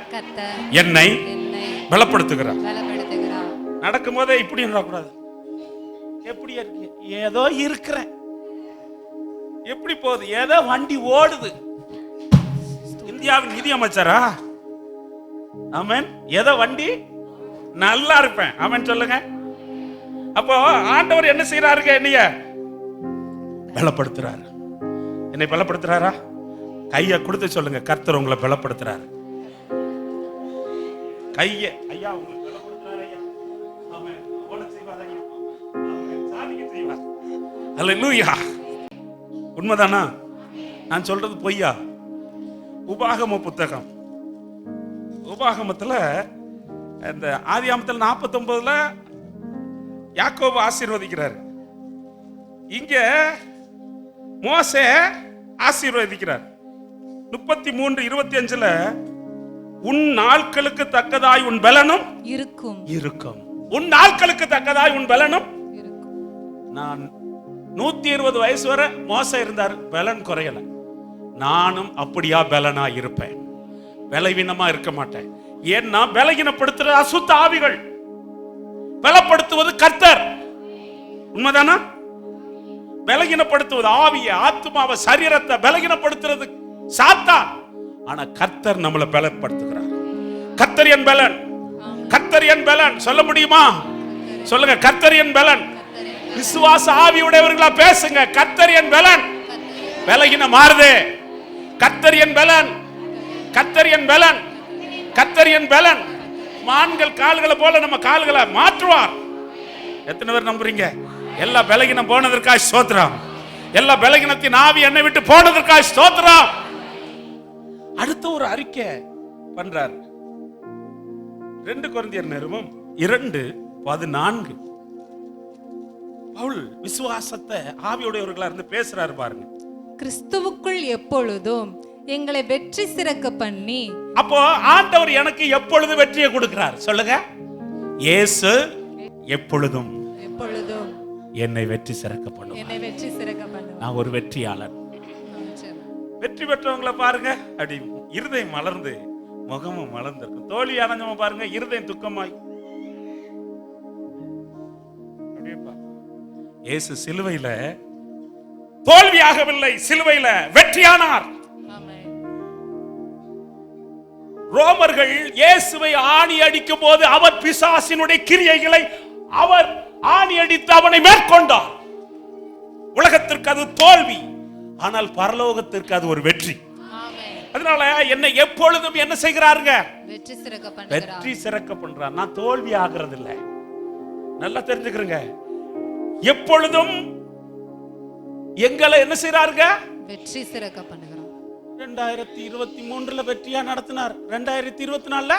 என்னை பலப்படுத்துகிறார். நடக்கும் போதே இப்படி கூடாது. எப்படி இருக்கு? ஏதோ இருக்கிறேன். எப்படி போகுது? ஏதோ வண்டி ஓடுது. இந்தியாவின் நிதி அமைச்சரா? ஆமென். ஏதோ வண்டி நல்லா இருப்பேன். ஆமென் சொல்லுங்க. அப்போ ஆண்டவர் என்ன செய்யறாருங்க? என்னைய பலப்படுத்துறாரு. என்னை பலப்படுத்துறாரா? கையை கொடுத்து சொல்லுங்க, கர்த்தர் உங்களை பலப்படுத்துறாரு. கையை ஐயா உங்களை பலப்படுத்துறாரு. ஐயா ஆமென். ஓட செய்வார் ஐயா. ஆமென். சாதிக்க செய்வார். அல்லேலூயா. உண்மைதானா? நான் சொல்றது பொய்யா? உபாகம புத்தகம், உபாகமத்துல இந்த ஆதியாகமத்துல 49 யாக்கோபு ஆசீர்வதிக்கிறார். இங்க மோசே ஆசீர்வதிக்கிறார். 33:25 உன் நாட்களுக்கு தக்கதாய் உன் பலனும் இருக்கும். உன் நாட்களுக்கு தக்கதாய் உன் பலனும் இருக்கும். நான் 120 வயசு வரை மோசே இருந்தார், பலன் குறையல. நானும் அப்படியா பலனா இருப்பேன், பலவீனமா இருக்க மாட்டேன். ஏன்னா பலகீனப்படுத்துற அசுத்த ஆவிகள், பலப்படுத்துவது கர்த்தர். உண்மைதானா? பலகீனப்படுத்துவது ஆவியை, ஆத்மாவை, சரீரத்தை பலகீனப்படுத்துறது சாத்தான். ஆனா கர்த்தர் நம்மளை பலப்படுத்துகிறார். கர்த்தர் என் பலன், கர்த்தர் என் பலன். சொல்ல முடியுமா? சொல்லுங்க, கர்த்தர் என் பலன். விசுவாச ஆவியுடையவர்களா பேசுங்க. கர்த்தர் என் பலன். பலகீனம் மாறுதே. கர்த்தர் என் பலன், கர்த்தர் என் பலன், கர்த்தர் என் பலன். மான்கள் கால்களை போல நம்ம கால்களை மாற்றுவார். எத்தனை பேர் நம்புறீங்க? எல்லா பலகீனம் போனதற்காக ஸ்தோத்திரம். எல்லா பலகீனத்தின் ஆவி என்னை விட்டு போனதற்காக ஸ்தோத்திரம். அடுத்த ஒரு அறிக்கை பண்றார். 2 கொரிந்தியர் நிருபம் 2:14. பவுல் விசுவாசத்தை ஆவியுடையவர்களா இருந்து பேசுறாரு பாருங்க. கிறிஸ்துவுக்குள் எப்பொழுதும் எங்களை வெற்றி சிறக்க பண்ணி. அப்போ ஆண்டவர் எனக்கு எப்பொழுது வெற்றியை கொடுக்கிறார்? சொல்லுங்க, இயேசு எப்பொழுதும் என்னை வெற்றி சிறக்க பண்ணுவார். நான் ஒரு வெற்றியாளன். வெற்றி பெற்றவங்களை பாருங்க, அப்படி இருதயம் மலர்ந்து முகமும் மலர்ந்திருக்கும். தோல்வி அடைஞ்சவங்க பாருங்க, இருதயம் துக்கமாய். இயேசு சிலுவையில தோல்வியாகவில்லை, சிலுவையில வெற்றியானார். ரோமர்கள் இயேசுவை ஆணி அடிக்கும் போது அவர் பிசாசினுடைய கிரியைகளை அவர் ஆணி அடித்து அவனை மேற்கொண்டார். உலகத்திற்கு அது தோல்வி, ஆனால் பரலோகத்திற்கு அது ஒரு வெற்றி. அதனால என்னை எப்பொழுதும் என்ன செய்கிறாருங்க? வெற்றி சிறக்க பண்றார். நான் தோல்வி ஆகிறது இல்லை. நல்லா தெரிஞ்சுக்கிறேங்க. எப்பொழுதும் எங்களை என்ன செய்யறாருங்க? வெற்றி சிறக்க பண்ணுகிறார். 2023 வெற்றியா நடத்தினார். 2024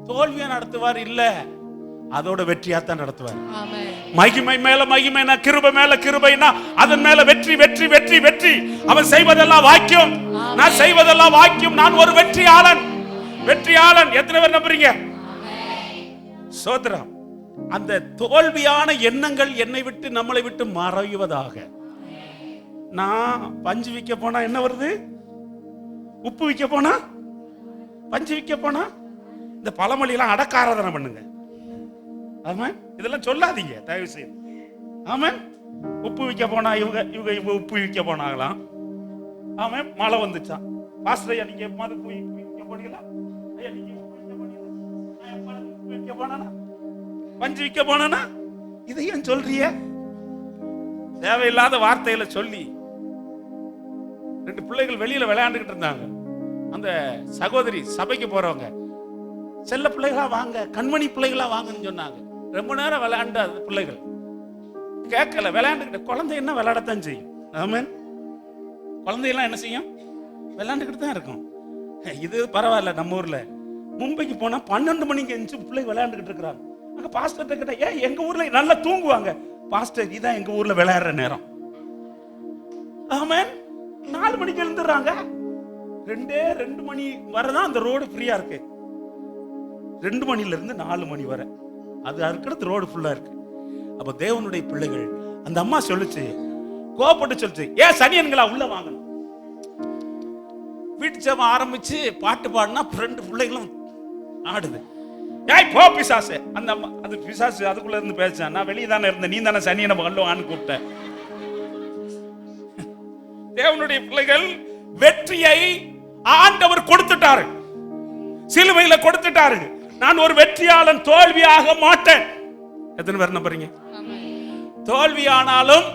தோல்வியா நடத்துவார் இல்ல, அதோட வெற்றியா தான் நடத்துவார். மகிமை மேல மகிமைனா, கிருபை மேல கிருபைனா, அதன் மேல வெற்றி வெற்றி வெற்றி வெற்றி. அவன் செய்வதெல்லாம் வாக்கியம், நான் செய்வதெல்லாம் வாக்கியம். நான் ஒரு வெற்றியாளன், வெற்றியாளன். எத்தனை பேர் நம்புறீங்க? சோதரம். அந்த தோல்வியான எண்ணங்கள் என்னை விட்டு நம்மளை விட்டு மறைவதாக. நான் பஞ்சு விற்க போனா என்ன வருது? உப்பு விற்க போனா, பஞ்சு விற்க போனா, இந்த பழமொழி எல்லாம் அடக்காராதனை பண்ணுங்க. ஆமா, இதெல்லாம் சொல்லாதீங்க தயவு செய்து. ஆமா, உப்பு விற்க போனா இவங்க இவங்க இவங்க உப்பு விற்க போனாங்களாம். ஆமா, மழை வந்துச்சான். பாஸ்டர் ஐயா, நீங்க உப்பு விற்க போனீங்களா? ஐயா, நீங்க உப்பு விற்க போனீங்களா? உப்பு விற்க போனானா, பஞ்சு விற்க போனானா, இதை ஏன் சொல்றிய? தேவையில்லாத வார்த்தைகளை சொல்லி 2 பிள்ளைகள் வெளியில விளையாண்டுகிட்டு இருந்தாங்க. அந்த சகோதரி சபைக்கு போறவங்க, செல்ல பிள்ளைகளா வாங்க, கண்மணி பிள்ளைகளா வாங்கன்னு சொன்னாங்க. ரொம்ப நேரம் விளையாண்ட அந்த பிள்ளைகள் கேட்கல, விளையாண்டுக்கிட்ட. குழந்தை என்ன விளையாடத்தான் செய்யும். ஆமென். குழந்தையெல்லாம் என்ன செய்யும்? விளையாண்டுக்கிட்டு தான் இருக்கும். இது பரவாயில்ல. நம்ம ஊர்ல மும்பைக்கு போனா 12 மணிக்கு எந்திச்சு பிள்ளை விளையாண்டுக்கிட்டு இருக்கிறாங்க. அங்க பாஸ்டர் கிட்ட, ஏன் எங்க ஊர்ல நல்லா தூங்குவாங்க. பாஸ்டர், இதான் எங்க ஊர்ல விளையாடுற நேரம். ஆமென். 4 மணிக்கு எழுந்துடுறாங்க. 2 மணி வரதான் அந்த ரோடு ஃப்ரீயா இருக்கு. 2 மணில இருந்து 4 மணி வரை அது அதுக்கடுத்து ரோடு ஃபுல்லா இருக்கு. அப்ப தேவனுடைய பிள்ளைகள், அந்த அம்மா சொல்லுச்சு, கோபப்பட்டு சொல்லுச்சு, ஏன் சனியன்களா உள்ள வாங்கணும். வீட்டு ஜெபம் ஆரம்பிச்சு பாட்டு பாடினா 2 பிள்ளைகளும் ஆடுது. ஏய் போ பிசாசு. அந்த அம்மா, அது பிசாசு அதுக்குள்ள இருந்து பேச, நான் வெளியே தானே இருந்தேன், நீ தானே சனியனை வல்லுவான்னு கூப்பிட்ட. தேவனுடைய பிள்ளைகள், வெற்றியை ஆண்டவர் கொடுத்துட்டாரு, சிலுவையில கொடுத்துட்டாரு. நான் ஒரு வெற்றியாளன், தோல்வியாக மாட்டேன். எத்தனை பேர் நம்புறீங்க? தோல்வியானாலும்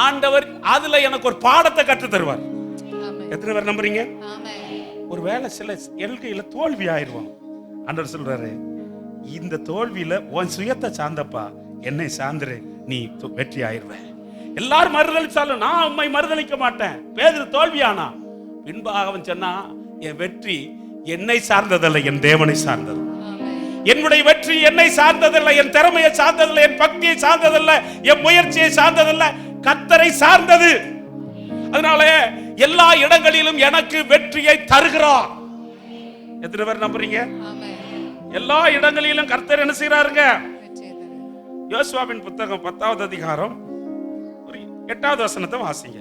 ஆண்டவர் அதுல எனக்கு ஒரு பாடத்தை கற்று தருவார். எத்தனை பேர் நம்புறீங்க? ஒரு வேளை சில எல்கையில தோல்வி ஆயிடுவோம். ஆண்டவர் சொல்றாரு, இந்த தோல்வியில உன் சுயத்தை சார்ந்தப்பா, என்னை சார்ந்துரு, நீ வெற்றி ஆயிடுவேன். எல்லாரும் மறுதளிச்சாலும் நான் உண்மை மறுதளிக்க மாட்டேன். பேதுரு தோல்வியானா பின்பாக அவன் சொன்னா, என் வெற்றி என்னை சார்ந்ததல்ல, என் தேவனை சார்ந்தது. என்னுடைய வெற்றி என்னை சார்ந்ததல்ல, என் திறமையை சார்ந்ததல்ல, என் பக்தியை சார்ந்ததல்ல, என் முயற்சியை சார்ந்ததல்ல, கர்த்தரை சார்ந்தது. அதனால எல்லா இடங்களிலும் எனக்கு வெற்றியை தருகிறார். எத்தனை பேர் நம்புறீங்க? எல்லா இடங்களிலும் கர்த்தர் என்ன செய்யறாருங்க? யோசுவாவின் புத்தகம் 10வது அதிகாரம் 8வது வசனத்தை வாசிங்க.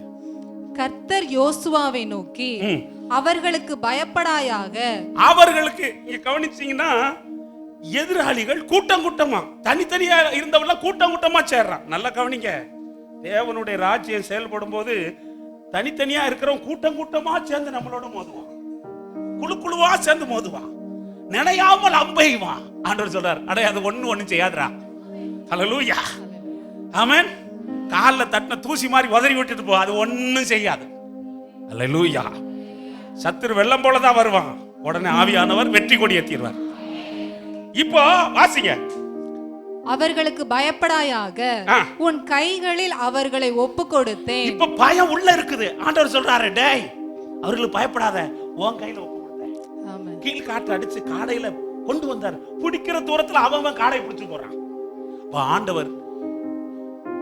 கர்த்தர் யோசுவாவை நோக்கி, அவர்களுக்கு பயப்படாயாக. அவர்களுக்கு இங்க கவனிச்சீங்கன்னா, எதிராளிகள் கூட்டம் கூட்டமா, தனித்தனியா இருந்தவங்க கூட்டம் கூட்டமா சேர்றான். நல்லா கவனிங்க. தேவனுடைய ராஜ்யம் செயல்படும் போது தனித்தனியா இருக்கிறவங்க கூட்டம் கூட்டமா சேர்ந்து நம்மளோட மோதுவான், குழு குழுவா சேர்ந்து மோதுவான், நினையாமல் அம்பெய்வான். ஆண்டவர் சொல்றார், அடே அது ஒண்ணு செய்யாதுடா. ஹல்லேலூயா. ஆமென். காலில் தட்டின தூசி மாதிரி உதறி விட்டுட்டு போ, அது ஒண்ணும் செய்யாது. ஹல்லேலூயா. சத்துரு வெள்ளம் போலதான் வருவான், உடனே ஆவியானவர் வெற்றி கொடி ஏற்றிடுவார். இப்போ வாசிங்க. அவர்களுக்கு பயப்படாயாக, உன் கைகளில் அவர்களை ஒப்பு கொடுத்தேன். இப்ப பயம் உள்ள இருக்குது. ஆண்டவர் சொல்றாரு, டேய் அவர்களுக்கு பயப்படாத, உன் கையில ஒப்பு கொடுத்தேன். கீழ் காற்று அடிச்சு காடையில கொண்டு வந்தார். பிடிக்கிற தூரத்துல அவன் காடை பிடிச்சு போறான். ஆண்டவர்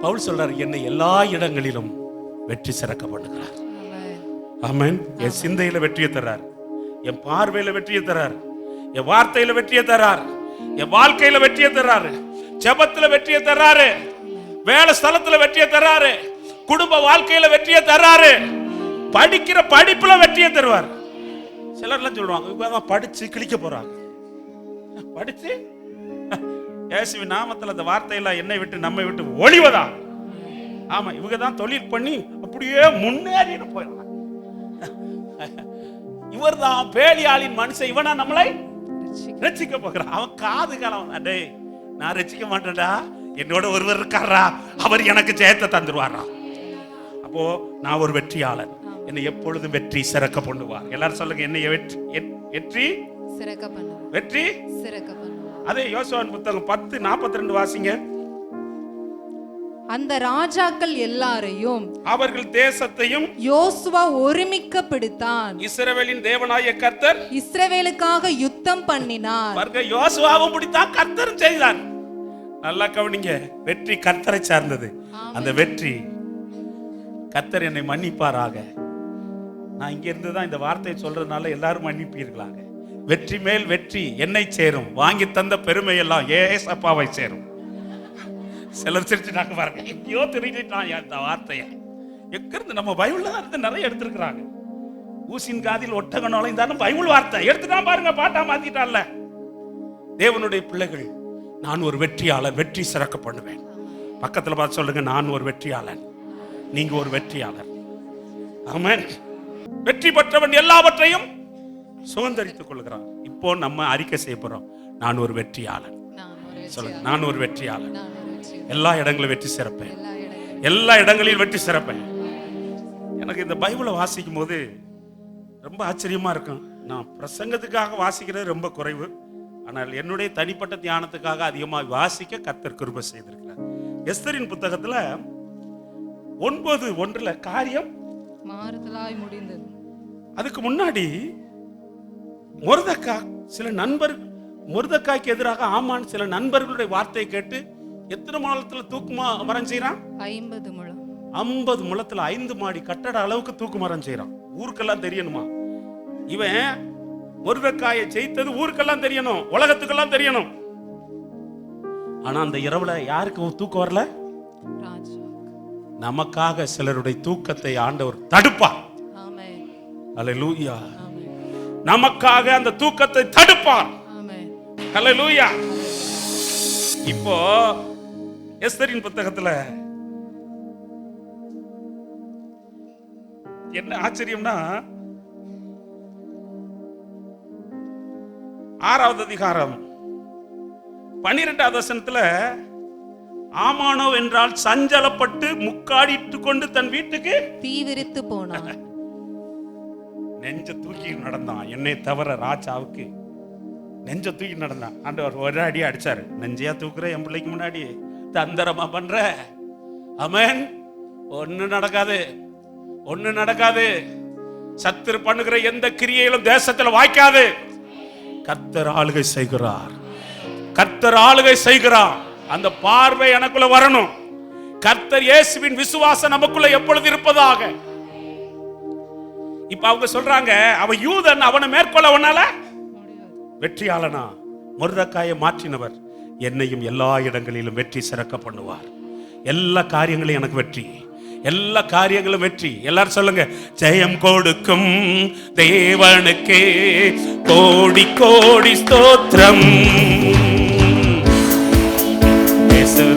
பவுல் சொல்றாரு, என்னை எல்லா இடங்களிலும் வெற்றி சிறக்க பண்ணுகிறார். ஆமென். என் சிந்தையில வெற்றியை தர்றார், என் பார்வையில வெற்றியை தர்றார், என் வார்த்தையில வெற்றியை தர்றார், என் வாழ்க்கையில வெற்றியை தர்றாரு, ஜெபத்துல வெற்றியை தர்றாரு, வேலை ஸ்தலத்துல வெற்றியை தர்றாரு, குடும்ப வாழ்க்கையில வெற்றியை தர்றாரு, படிக்கிற படிப்புல வெற்றியை தருவார். சிலர்லாம் சொல்லுவாங்க, இப்பதான் படிச்சு கிழிக்க போறாங்க. படிச்சு இயேசுவின் நாமத்துல அந்த வார்த்தையெல்லாம் என்னை விட்டு நம்மை விட்டு ஒளிவதா. ஆமா, இவங்க தான் தொழில் பண்ணி அப்படியே முன்னேறிட்டு போயிடலாம். இவர் தான் பேலியாளின் மனுஷன், இவனா நம்மளை ரட்சிக்க போகிறான். அவன் காது காலம், டேய் நான் ரட்சிக்க மாட்டேன்டா, என்னோட ஒருவர் இருக்காரா, அவர் எனக்கு ஜெயத்தை தந்துருவாரா. அப்போ நான் ஒரு வெற்றியாளன். என்னை எப்பொழுதும் வெற்றி சிறக்க பண்ணுவார். எல்லாரும் சொல்லுங்க, என்னை வெற்றி சிறக்க பண்ணுவார். வெற்றி சிறக்க பண்ணுவார். அதே யோசுவாவின் புத்தகம் 10:42 வாசிங்க. அந்த ராஜாக்கள் எல்லாரையும் அவர்கள் தேசத்தையும் யோசுவா ஒருமிக்க பிடித்தான். இஸ்ரவேலின் தேவனாகிய கர்த்தர் இஸ்ரவேலுக்காக யுத்தம் பண்ணினார். பாருங்க, யோசுவாவும் பிடித்தான், கர்த்தரும் செய்தார். நல்லா கவனிங்க, வெற்றி கர்த்தரை சார்ந்தது. அந்த வெற்றி கர்த்தர் என்னை மன்னிப்பாராக. நான் இங்க இருந்து தான் இந்த வார்த்தையை சொல்றதுனால எல்லாரும் மன்னிப்பீர்களாக. வெற்றி மேல் வெற்றி என்னை சேரும், வாங்கி தந்த பெருமை எல்லாம் ஏசப்பாவை சேரும். சிலர் சிரிச்சுட்டாங்க பாருங்க, எங்கேயோ திருடிட்டான் இந்த வார்த்தையை. எங்கிருந்து நம்ம பைபிள்ல தான் இருந்து நிறைய எடுத்திருக்கிறாங்க. ஊசின் காதில் ஒட்டக நுழைந்தாலும் பைபிள் வார்த்தை எடுத்துட்டான் பாருங்க, பாட்டா மாத்திட்டான்ல. தேவனுடைய பிள்ளைகள், நான் ஒரு வெற்றியாளர், வெற்றி சிறக்க பண்ணுவேன். பக்கத்துல பார்த்து சொல்லுங்க, நான் ஒரு வெற்றியாளன், நீங்க ஒரு வெற்றியாளர். ஆமென். வெற்றி பெற்றவன் எல்லாவற்றையும் சுதந்தரித்துக் கொள்கிறான். இப்போ நம்ம அறிக்கை செய்ய போறோம், நான் ஒரு வெற்றியாளன். சொல்லுங்க, நான் ஒரு வெற்றியாளன். எல்லா இடங்களிலும் வெற்றி சிறப்பேன், எல்லா இடங்களிலும் வெற்றி சிறப்பேன். எனக்கு இந்த பைபிளை வாசிக்கும் போது ரொம்ப ஆச்சரியமா இருக்கும். நான் பிரசங்கத்துக்காக வாசிக்கிறது ரொம்ப குறைவு, ஆனால் என்னுடைய தனிப்பட்ட தியானத்துக்காக அதிகமாக வாசிக்க கர்த்தர் கிருபை செய்திருக்கிறார். எஸ்தரின் புத்தகத்துல 9:1 காரியம் மாறுதலாய் முடிந்தது. அதுக்கு முன்னாடி மொர்தெக்காய்க்கு எதிராக ஆமான் சில நண்பர்களுடைய வார்த்தையை கேட்டு எத்தனை முழத்துல தூக்கு மரம் செய்யறான்? 50 முழம். 50 முழத்துல 5 மாடி கட்டட அளவுக்கு தூக்கு மரம் செய்யறான். ஊருக்கெல்லாம் தெரியணுமா? இவன் மொர்தெக்காயை ஜெயித்தது ஊருக்கெல்லாம் தெரியணும், உலகத்துக்கெல்லாம் தெரியணும். ஆனா அந்த இரவுல யாருக்கு தூக்கம் வரல? நமக்காக சிலருடைய தூக்கத்தை ஆண்டவர் தடுப்பார். ஆமென். அல்லேலூயா. நமக்காக அந்த தூக்கத்தை தடுப்பார். ஆமென். அல்லேலூயா. இப்போ எஸ்தரின் புத்தகத்துல என்ன ஆச்சரியம்னா, 6வது அதிகாரம் 12வது வசனத்துல, ஆமானோ என்றால் சஞ்சலப்பட்டு முக்காடிட்டு கொண்டு தன் வீட்டுக்கு தீவிரித்து போனான். நெஞ்ச தூக்கி நடந்தான். என்னை தவிர ராஜாவுக்கு நெஞ்ச தூக்கி நடந்தான். ஆண்டவர் ஒரு அடி அடிச்சாரு. நெஞ்சையா தூக்குற என் பிள்ளைக்கு முன்னாடி தந்திரமா பண்ற? ஆமென். ஒண்ணு நடக்காது, ஒண்ணு நடக்காது. சத்துரு பண்ணுகிற எந்த கிரியையிலும் தேசத்துல வாய்க்காது. கர்த்தர் ஆளுகை செய்கிறார், கர்த்தர் ஆளுகை செய்கிறார். அந்த பார்வை எனக்குள்ள வரணும். கர்த்தர் இயேசுவின் விசுவாசம் நமக்குள்ள எப்பொழுது இருப்பதாக. இப்ப அவங்க சொல்றாங்க, அவன் யூதன், அவனை மேற்கொள்ள அவனால வெற்றியாளனா? மொர்தெக்காயை மாற்றினவர் என்னையும் எல்லா இடங்களிலும் வெற்றி சிறக்க பண்ணுவார். எல்லா காரியங்களும் எனக்கு வெற்றி, எல்லா காரியங்களும் வெற்றி. எல்லாரும் சொல்லுங்க, ஜெயம் கொடுக்கும் தேவனுக்கே கோடி கோடி ஸ்தோத்திரம்,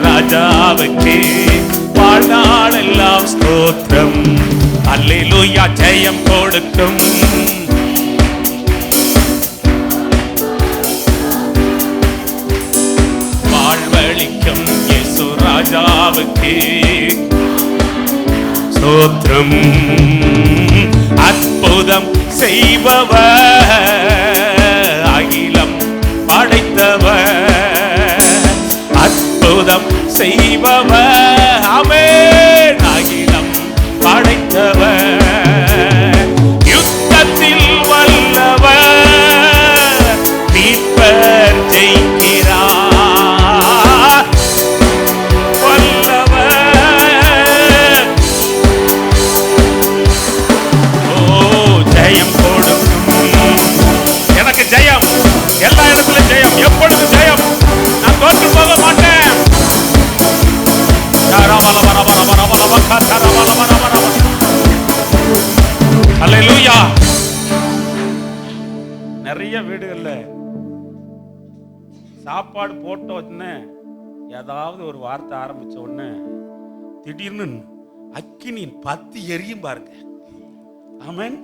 ராஜாவுக்கு வாழ்நாளெல்லாம் ஸ்தோத்திரம். அல்லேலூயா. ஜெயம் கொடுக்கும் வாழ்வளிக்கும் இயேசு ராஜாவுக்கு ஸ்தோத்திரம். அற்புதம் செய்பவர், அகிலம் படைத்தவர், அற்புதம் செய்பவர், ஆமென், அகிலம் படைத்தவர், யுத்தத்தில் வல்லவர், மீட்பர் ஜெயிக்கிறார், வல்லவர். ஓ, ஜெயம் கொடுக்கும் எனக்கு, ஜெயம் எல்லா இடத்துலயும் ஜெயம், எப்பொழுது ஜெயம். நான் தோற்று போக மாட்டேன். அல்லேலூயா. நிறைய வீடுகள்ல சாப்பாடு போட்ட உடனே ஏதாவது ஒரு வார்த்தை ஆரம்பிச்ச உடனே திடீர்னு அக்கினியின் பத்தி எரியும் பாருங்க. ஆமென்.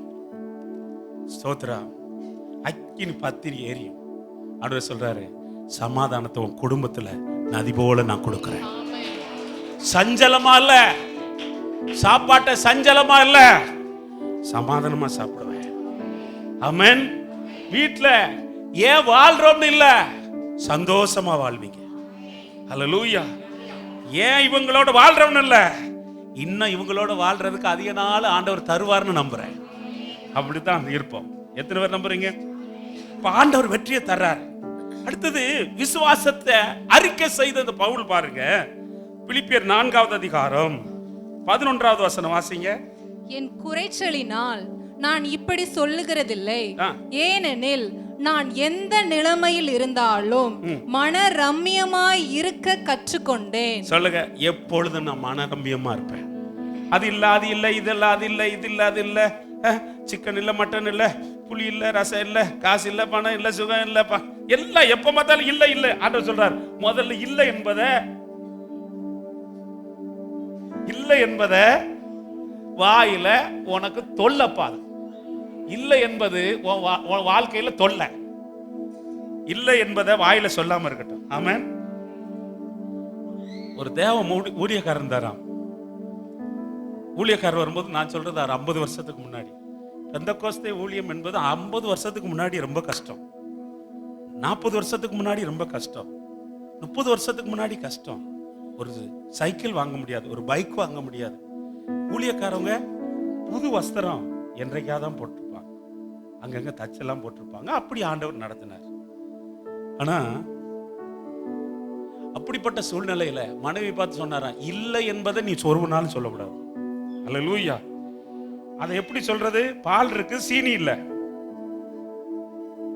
ஸ்தோத்திரம். அக்கினி பத்தி எரியும். ஆண்டவர் சொல்றாரு, சமாதானத்தை உன் குடும்பத்துல நதி போல நான் கொடுக்கிறேன். சஞ்சலமா இல்ல, சாப்பாட்டை சஞ்சலமா இல்ல, சமாதானமா சாப்பிடுவேன். ஆமென். வீட்டுல ஏன் வாழ்றோம்னு இல்ல, சந்தோஷமா வாழ்வீங்க. ஹல்லேலூயா. ஏன் இவங்களோட வாழ்றோம்னு இல்ல, இன்னும் இவங்களோட வாழ்றதுக்கு அதிக நாள் ஆண்டவர் தருவார்னு நம்புறேன். அப்படித்தான் இருப்போம். எத்தனை பேர் நம்புறீங்க? இப்ப ஆண்டவர் வெற்றியை தர்றார். அடுத்தது விசுவாசத்தை அறிக்கை செய்த இந்த பவுல் பாருங்க, பிலிப்பியர் 4வது அதிகாரம் 11வது வசனம் வாசிங்க. என் குறைச்சலினால் நான் இப்படி சொல்லுகிறதில்லை, ஆ. ஏனெனில் நான் எந்த நிலைமையில் இருந்தாலும் மன ரம்மியமாய் இருக்க கற்றுக்கொண்டேன். சொல்லுங்க, எப்பொழுதும் நான் மனரம்பியமா இருப்பேன். அது இல்ல, அது இல்ல, இதெல்லாம் அது இல்ல, இது இல்ல, அது இல்ல, சிக்கன் இல்ல, மட்டன் இல்ல, புளி இல்ல, ரசம் இல்ல, காசு இல்ல, பணம் இல்ல, சுகம் இல்லப்பா, எல்லாம் எப்ப பார்த்தாலும் இல்ல இல்ல. ஆண்டவர் சொல்றார், முதல்ல இல்ல என்பத வாயில உனக்கு தொல்லப்பாது. இல்லை என்பது உன் வாழ்க்கையில தொல்லை. இல்லை என்பதை வாயில சொல்லாம இருக்கட்டும். ஆமென். ஒரு தேவ ஊழியக்காரன் தரான். ஊழியக்காரர் வரும்போது நான் சொல்றது 50 வருஷத்துக்கு முன்னாடி, பெந்தெகோஸ்தே ஊழியம் என்பது 50 வருஷத்துக்கு முன்னாடி ரொம்ப கஷ்டம், 40 வருஷத்துக்கு முன்னாடி ரொம்ப கஷ்டம், 30 வருஷத்துக்கு முன்னாடி கஷ்டம். ஒரு சைக்கிள் வாங்க முடியாது, ஒரு பைக் வாங்க முடியாது. ஊழியக்காரவங்க புது வஸ்திரம் என்றைக்காதான் போட்டிருப்பாங்க, அங்கங்க தச்செல்லாம் போட்டிருப்பாங்க. அப்படி ஆண்டவர் நடத்தினார். ஆனா அப்படிப்பட்ட சூழ்நிலையில மனைவி பார்த்து சொன்னாராம், இல்லை என்பதை நீ ஒரு நாள் சொல்லக்கூடாது. அல்லேலூயா. அதை எப்படி சொல்றது? பால் இருக்கு, சீனி இல்ல.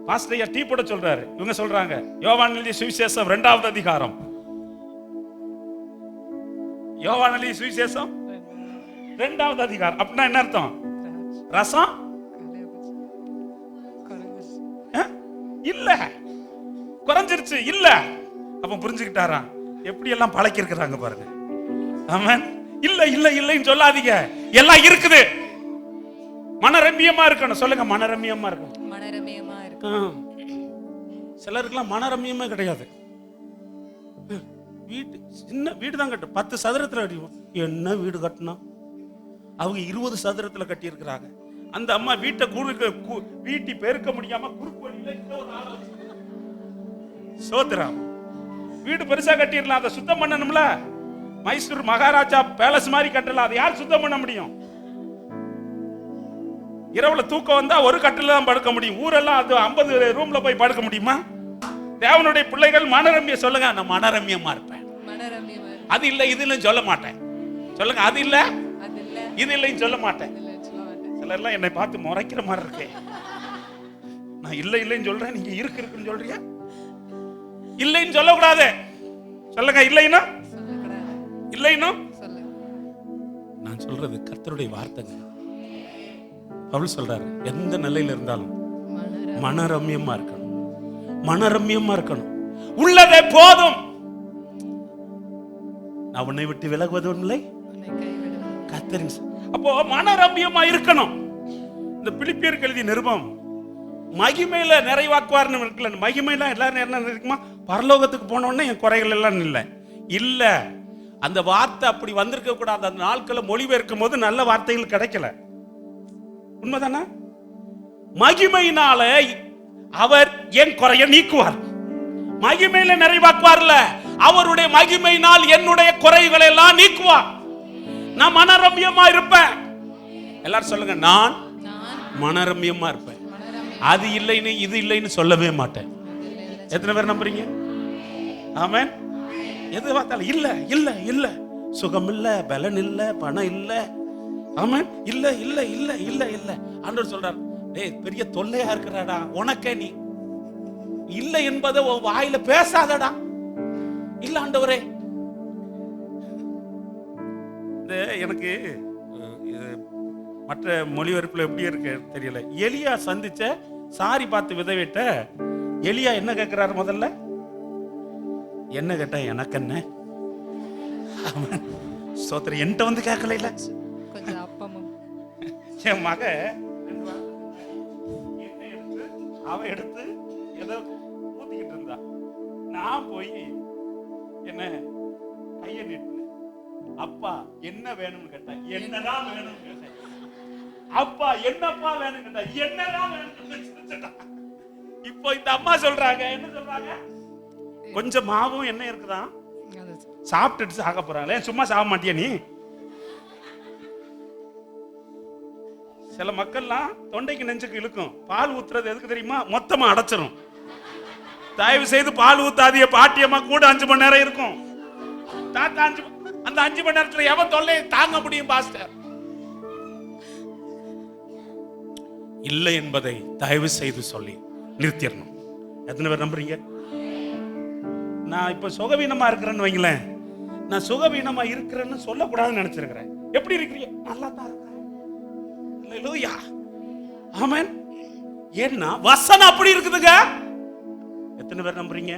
பாஸ்டர் டீ போட சொல்றாரு, இவங்க சொல்றாங்க. யோவான் எழுதிய சுவிசேஷம் 2வது அதிகாரம், யோவான் எழுதிய சுவிசேஷம் 2வது அதிகாரம். அப்படின்னா என்ன அர்த்தம்? ரசம் இல்ல, குறைஞ்சிருச்சு இல்ல. அப்ப புரிஞ்சுக்கிட்டாரா எப்படி எல்லாம் பழக்கி இருக்கிறாங்க பாருங்க. ஆமென். இல்ல இல்ல இல்லைன்னு சொல்லாதீங்க, எல்லாம் இருக்குது. மனரம்மியமா இருக்கணும். சொல்லுங்க, மனரம்மியமா இருக்கணும். மனரம்மியமா இருக்கணும். சிலருக்குலாம் மனரம்மியமே கிடையாது. வீட்டு சின்ன வீடு தான் கட்டும், 10 சதுரத்துல கட்டிவோம். என்ன வீடு கட்டணும்? அவங்க 20 சதுரத்துல கட்டி இருக்கிறாங்க. அந்த அம்மா வீட்டை வீட்டை பெருக்க முடியாம குறுக்கு வழியில சோத்ராம். வீடு பெருசா கட்டிடலாம், அதை சுத்தம் பண்ணணும்ல. மைசூர் மகாராஜா பேலஸ் மாதிரி கட்டலாம், அதை யார் சுத்தம் பண்ண முடியும்? இரவுல தூக்கம் வந்தா ஒரு கட்டில தான் படுக்க முடியும். ஊரெல்லாம் அது 50 ரூம்ல போய் படுக்க முடியுமா? தேவனுடைய பிள்ளைகள் மனரம்மிய சொல்லுங்க, நான் மனரம்மியமா இருப்பேன். அது இல்ல இது இல்லைன்னு சொல்ல மாட்டேன். சொல்லுங்க, அது இல்ல இது இல்லைன்னு சொல்ல மாட்டேன். சிலர்லாம் என்னை பார்த்து முறைக்கிற மாதிரி இருக்கு. நான் இல்லை இல்லைன்னு சொல்றேன், நீங்க இருக்குன்னு சொல்றீங்க. இல்லைன்னு சொல்லக்கூடாது. சொல்லுங்க, இல்லைன்னா இல்லைன்னா நான் சொல்றது கர்த்தருடைய வார்த்தைங்க. அவள் சொல்றாரு, எந்த நிலையில இருந்தாலும் மனரம்மியமா இருக்கணும், மனரம்மியமா இருக்கணும். உள்ளதே போதும், நான் உன்னை விட்டு விலகுவதும் இல்லை, கர்த்தரின். அப்போ மனரம்மியமா இருக்கணும். இந்த பிலிப்பியருக்கு எழுதிய நிருபம் மகிமையில நிறைவாக்குவார்னு இருக்குல்ல. மகிமையில எல்லாரும் என்ன இருக்குமா? பரலோகத்துக்கு போனோடனே என் குறைகள் எல்லாம் இல்லை இல்ல. அந்த வார்த்தை அப்படி வந்திருக்க கூடாது. அந்த நாட்களை மொழிபெயர்க்கும் போது நல்ல வார்த்தைகள் கிடைக்கல. உண்மைதானே? மகிமையினால அவர் என் குறைய நீக்குவார். மகிமையில நிறைவாக்குவார்ல, அவருடைய மகிமையினால் என்னுடைய குறைகளை எல்லாம் நீக்குவார். நான் மனரம்மியமா இருப்பேன். எல்லாரும் சொல்லுங்க, நான் மனரம்மியமா இருப்பேன். அது இல்லைன்னு இது இல்லைன்னு சொல்லவே மாட்டேன். எத்தனை பேர் நம்புறீங்க? ஆமென். எது பார்த்தாலும் இல்ல இல்ல இல்ல, சுகம் இல்ல, பலன் இல்ல, பணம் இல்ல. ஆமென். இல்ல இல்ல இல்ல இல்ல இல்ல. ஆண்டவர் சொல்றார், டேய் பெரிய தொல்லையா இருக்கிறாடா உனக்கே, நீ இல்ல என்பதை உன் வாயில பேசாதடா. இல்ல ஆண்டவரே. எனக்கு மற்ற மொழிபெயர்ப்புல எப்படி இருக்கு தெரியல. எலியா சந்திச்ச சாரி பார்த்து விதவிட்ட எலியா என்ன கேட்கிறாரு? முதல்ல என்ன கேட்டா, எனக்கு என்ன சோத்திரம் என்கிட்ட வந்து கேட்கல. இல்ல கொஞ்சம் அப்பமும் என் மக அவ எடுத்து ஏதோ ஊத்திக்கிட்டு இருந்தா, நான் போய் என்ன கையை நீட்டு. அப்பா என்ன வேணும்னு கேட்டா என்னதான் வேணும்னு கேட்டேன். அப்பா என்னப்பா வேணும் கேட்டா என்னதான் வேணும். இப்போ இந்த அம்மா சொல்றாங்க, என்ன சொல்றாங்க? கொஞ்சம் மாவும் என்ன இருக்குதான் சாப்பிட்டுட்டு சாக போறாங்களே, சும்மா சாக மாட்டியா நீ? சில மக்கள்லாம் தொண்டைக்கு நெஞ்சுக்கு இழுக்கும். பால் ஊத்துறது எதுக்கு தெரியுமா? மொத்தமா அடைச்சிரும். தயவு செய்து பால் ஊத்தாதிய. பாட்டியம்மா கூட 5 மணி நேரம் இருக்கும். தாத்தா அந்த 5 மணி நேரத்துல எவன் தொல்லை தாங்க முடியும் பாஸ்டர்? இல்லை என்பதை தயவு செய்து சொல்லி நிறுத்திடணும். எத்தனை பேர் நம்புறீங்க? நான் இப்ப சுகவீனமா இருக்கிறேன்னு வைங்களேன், நான் சுகவீனமா இருக்கிறேன்னு சொல்லக்கூடாதுன்னு நினைச்சிருக்கிறேன். எப்படி இருக்கிறீங்க? நல்லா தான் இருக்கிறேன். அல்லேலூயா, ஆமென். ஏன்னா வசனம் அப்படி இருக்குதுங்க. எத்தனை பேர் நம்புறீங்க?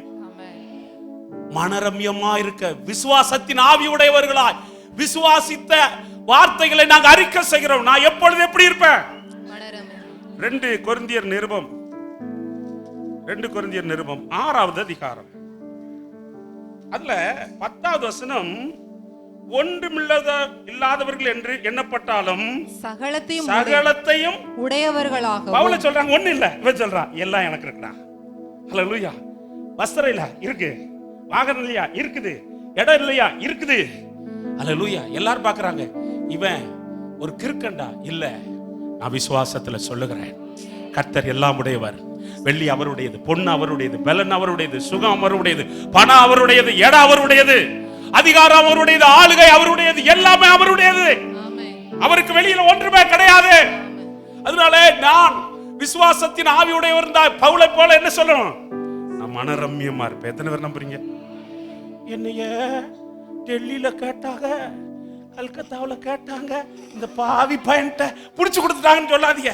மனரம்யமா இருக்க விசுவாசத்தின் ஆவியுடையவர்களாய் விசுவாசித்த வார்த்தைகளை நாங்கள் அறிக்கை செய்கிறோம். நான் எப்பொழுது எப்படி இருப்பேன்? 2 கொரிந்தியர் நிருபம் 6வது அதிகாரம், அதுல 10வது வசனம், ஒன்றுமில்லாதவர்கள் என்று எண்ணப்பட்டாலும் சகலத்தையும் உடையவர்களாக. பவுல் சொல்றாங்க ஒண்ணு இல்ல, இவன் சொல்றான் எல்லாம் எனக்கு இருக்குடா. அல்லேலூயா. வஸ்திரம் இல்ல இருக்கு, வாகனம் இல்லையா இருக்குது, இடம் இல்லையா இருக்குது. அல்லேலூயா. எல்லாரும் பாக்குறாங்க இவன் ஒரு கிறுக்கண்டா. இல்ல, நான் விசுவாசத்துல சொல்லுகிறேன், கர்த்தர் எல்லாம் உடையவர். வெள்ளி அவருடையது, பொண்ணு அவருடையது, பலன் அவருடையது, சுகம் அவருடையது, பணம் அவருடையது, இடம் அவருடையது, அதிகாரம் அவருடையது, ஆளுகை அவருடையது, எல்லாமே அவருடையது. அவருக்கு வெளியில ஒன்றுமே கிடையாது. அதனால நான் விசுவாசத்தின் ஆவியுடையவர் இருந்தால் பவுலை போல என்ன சொல்லணும்? நான் மனரம்யமா இருப்பேன். எத்தனை பேர் நம்புறீங்க? என்னைய டெல்லியில கேட்டாங்க, கல்கத்தாவுல கேட்டாங்க, இந்த பாவி பையன்ட்ட புடிச்சு கொடுத்துட்டாங்கன்னு சொல்லாதீங்க.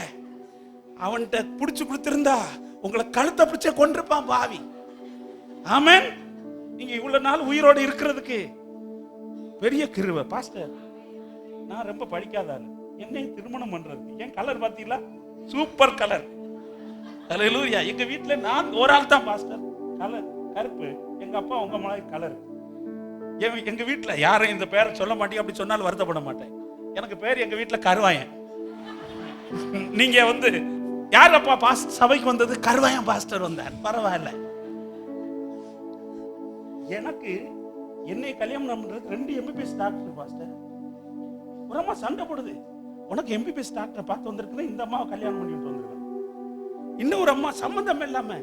அவன்கிட்ட புடிச்சு கொடுத்திருந்தா உங்களை கழுத்தை பிடிச்ச கொண்டிருப்பான் பாவி. ஆமென். நீங்க இவ்வளவு நாள் உயிரோடு இருக்கிறதுக்கு பெரிய கிருபை பாஸ்டர். நான் ரொம்ப படிக்காத ஆளு, என்னை திருமணம் பண்றதுக்கு என் கலர் பாத்தீங்களா? Super colour. அல்லேலூயா. எங்க வீட்டுல நான் ஒரு ஆள் தான் பாஸ்டர் கலர் கருப்பு. எங்க அப்பா உங்க மாதிரி கலர். எங்க வீட்டுல யாரும் இந்த பேரை சொல்ல மாட்டேங்க, அப்படி சொன்னாலும் வருத்தப்பட மாட்டேன். எனக்கு பேர் எங்க வீட்டுல கருவாயன். நீங்க வந்து யார் அப்பா பாஸ்டர் சபைக்கு வந்தது? கருவாயன் பாஸ்டர் வந்தார். பரவாயில்ல. எனக்கு என்னை கல்யாணம் பண்றதுக்கு 2 MBBS டாக்டர் பாஸ்டர். ஒரு அம்மா சண்டை போடுது, உனக்கு MBBS டாக்டர் பார்த்து வந்திருக்குன்னு இந்த அம்மாவை கல்யாணம் பண்ணிட்டு வந்திருக்கேன். இன்னொரு அம்மா சம்பந்தம் இல்லாம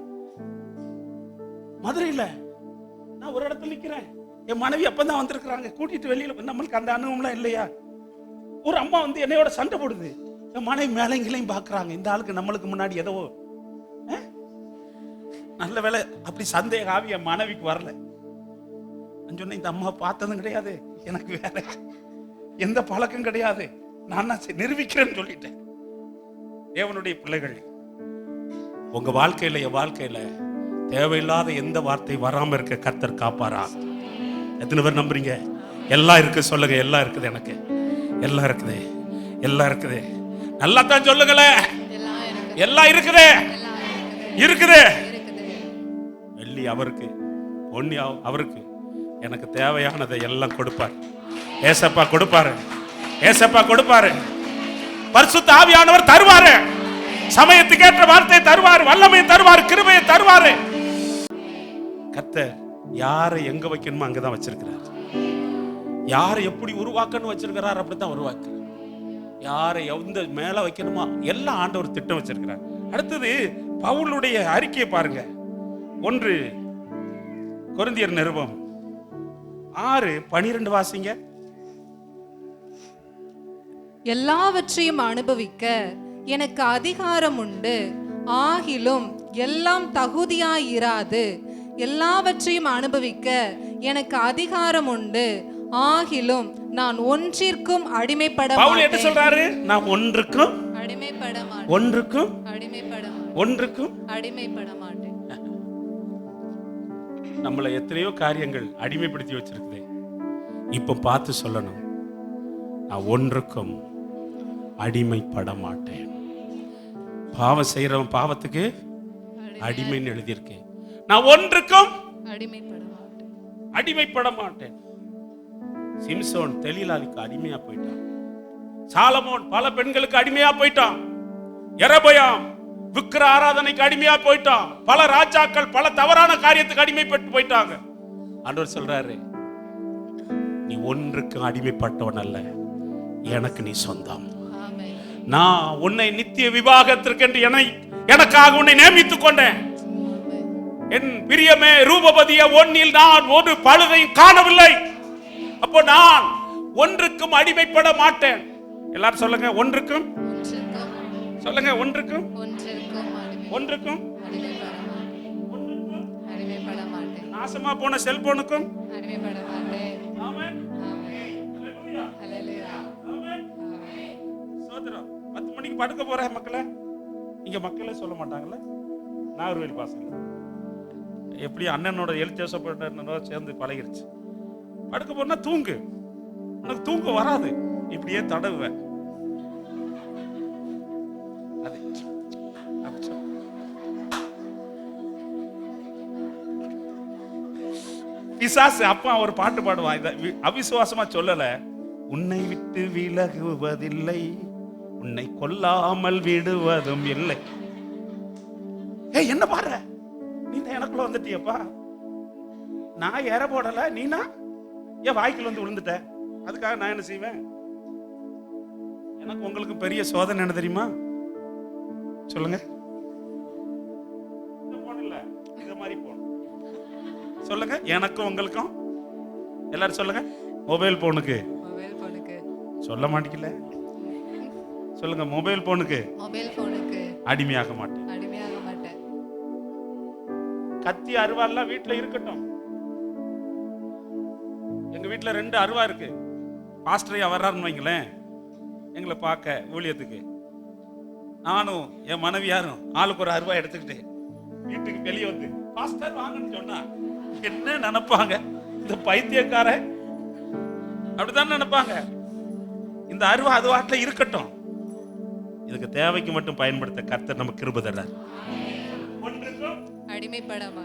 மதுரையில நான் ஒரு இடத்துல நிக்கிறேன், என் மனைவி அப்பதான் வந்திருக்கிறாங்க, கூட்டிட்டு வெளியில. நம்மளுக்கு அந்த அனுபவம்லாம் இல்லையா? ஒரு அம்மா வந்து என்னையோட சண்டை போடுது, என் மனைவி மேலைங்களையும் பாக்குறாங்க. இந்த ஆளுக்கு நம்மளுக்கு முன்னாடி ஏதோ நல்ல வேலை அப்படி சந்தேக ஆவி என் மனைவிக்கு வரல. நான் சொன்னேன், இந்த அம்மா பார்த்ததும் கிடையாது, எனக்கு வேற எந்த பழக்கம் கிடையாது, நான் நிரூபிக்கிறேன்னு சொல்லிட்டேன். தேவனுடைய பிள்ளைகள், உங்க வாழ்க்கையில என் வாழ்க்கையில தேவையில்லாத எந்த வார்த்தை வராம இருக்க கர்த்தர் காப்பாரா? எத்தனை பேர் நம்புறீங்க? எல்லாம் இருக்கு சொல்லுங்க. எல்லாம் இருக்குது, எனக்கு எல்லாம் இருக்குது, எல்லாம் இருக்குது. நல்லா தான் சொல்லுங்களே. எல்லாம் இருக்குது, இருக்குது. வெள்ளி அவருக்கு, பொன்னி அவருக்கு, எனக்கு தேவையானதை எல்லாம் கொடுப்பார். ஏசப்பா கொடுப்பாரு, ஏசப்பா கொடுப்பாரு. பரிசுத்த ஆவியானவர் தருவாரு, சமயத்துக்கு ஏற்ற வார்த்தையை தருவார், வல்லமையை தருவார், கிருபையை தருவார். கர்த்தர் யாரை எங்க வைக்கணுமோ அங்கதான் வச்சிருக்கிறார். யாரை எப்படி உருவாக்கணும் வச்சிருக்கிறார், அப்படித்தான் உருவாக்குறார். யாரை எந்த மேல வைக்கணுமோ எல்லாம் ஆண்டவர் திட்டம் வச்சிருக்கிறார். அடுத்தது பவுலுடைய அறிக்கையை பாருங்க. 1 கொரிந்தியர் நிருபம் 6:12 வாசிங்க. எல்லாவற்றையும் அனுபவிக்க எனக்கு அதிகாரம் உண்டு, ஆகிலும் எல்லாம் தகுதியாயிராது. எல்லாவற்றையும் அனுபவிக்க எனக்கு அதிகாரம் உண்டு, ஆகிலும் நான் ஒன்றிற்கும் அடிமைப்பட மாட்டேன். பவுல் என்ன சொல்றாரு? நான் ஒன்றுக்கும் அடிமைப்பட மாட்டேன். ஒன்றுக்கும் அடிமைப்பட மாட்டேன். ஒன்றுக்கும் அடிமைப்பட மாட்டேன். நம்மளை எத்தனையோ காரியங்கள் அடிமைப்படுத்தி வச்சிருக்குது. இப்ப பார்த்து சொல்லணும், நான் ஒன்றுக்கும் அடிமைப்பட மாட்டேன். பாவம் செய்யறவன் பாவத்துக்கு அடிமைன்னு எழுதியிருக்கு. நான் ஒன்றுக்கும் அடிமைப்பட மாட்டேன். அடிமைப்பட மாட்டேன். சிம்சோன் தெலீலாளுக்கு அடிமையா போயிட்டான். சாலமோன் பல பெண்களுக்கு அடிமையா போயிட்டான். யெரொபெயாம் விக்கிர ஆராதனைக்கு அடிமையா போயிட்டான். பல ராஜாக்கள் பல தவறான காரியத்துக்கு அடிமைப்பட்டு போயிட்டாங்க. ஆண்டவர் சொல்றாரு, நீ ஒன்றுக்கு அடிமைப்பட்டவன் அல்ல, எனக்கு நீ சொந்தம். ஆமென். நான் உன்னை நித்திய விவாகத்திற்கு என்று எனக்காக உன்னை நியமித்துக் கொண்டேன். என் பிரியமே ரூபவதிய ஒன்னில் நான் ஒரு பழுதையும் காணவில்லை. அப்போ நான் ஒன்றுக்கும் அடிமைப்பட மாட்டேன். எல்லாரும் சொல்லுங்க, ஒன்றுக்கும் சொல்லுங்க, ஒன்றுக்கும் ஒன்றுக்கும் அடிமைப்பட மாட்டேன். நாசமா போன செல்போனுக்கும் அடிமைப்பட மாட்டேன். ஆமென். ஹல்லேலூயா. ஆமென். சோதரம் 10 மணிக்கு படுக்க போற மக்களே, இங்க மக்களே சொல்ல மாட்டாங்கல்ல, நாகர்வேலி பாசங்க எப்படி அண்ணனோட எழுச்சேசப்பட்ட சேர்ந்து பழகிருச்சு. படுக்க போனா தூங்கு, உனக்கு தூங்க வராது, இப்படியே தடவுவேன். அது பிசாசு அப்பா ஒரு பாட்டு பாடுவான், இத அவிசுவாசமா சொல்லல. உன்னை விட்டு விலகுவதில்லை, உன்னை கொல்லாமல் விடுவதும் இல்லை. என்ன பாடுற நீ? எனக்குள்ள வந்துட்டியப்பா, நான் ஏற போடல, நீனா என் வாய்க்குள்ள வந்து விழுந்துட்ட. அதுக்காக நான் என்ன செய்வேன்? எனக்கு உங்களுக்கு பெரிய சோதனை என்ன தெரியுமா? சொல்லுங்க. இந்த போன் இல்ல, இந்த மாதிரி போன். சொல்லுங்க, எனக்கும் உங்களுக்கும். எல்லாரும் சொல்லுங்க, மொபைல் போனுக்கு சொல்ல மாட்டீங்கல. சொல்லுங்க, மொபைல் போனுக்கு அடிமையாக மாட்டேன். கத்தி அருவாள்லாம் வீட்டுல இருக்கட்டும். எங்க வீட்டுல 2 அருவா இருக்கு. பாஸ்டரையா வர்றாருன்னு வைங்களேன் எங்களை பார்க்க ஊழியத்துக்கு, நானும் என் மனைவியாரும் ஆளுக்கு ஒரு அருவா எடுத்துக்கிட்டு வீட்டுக்கு வெளியே வந்து பாஸ்டர் வாங்கன்னு சொன்னா என்ன நினைப்பாங்க? இந்த பைத்தியக்கார அப்படித்தான் நினைப்பாங்க. இந்த அருவா அது வாட்டில இருக்கட்டும், இதுக்கு தேவைக்கு மட்டும் பயன்படுத்த கர்த்தர் நமக்கு கிருபை தர்றார்.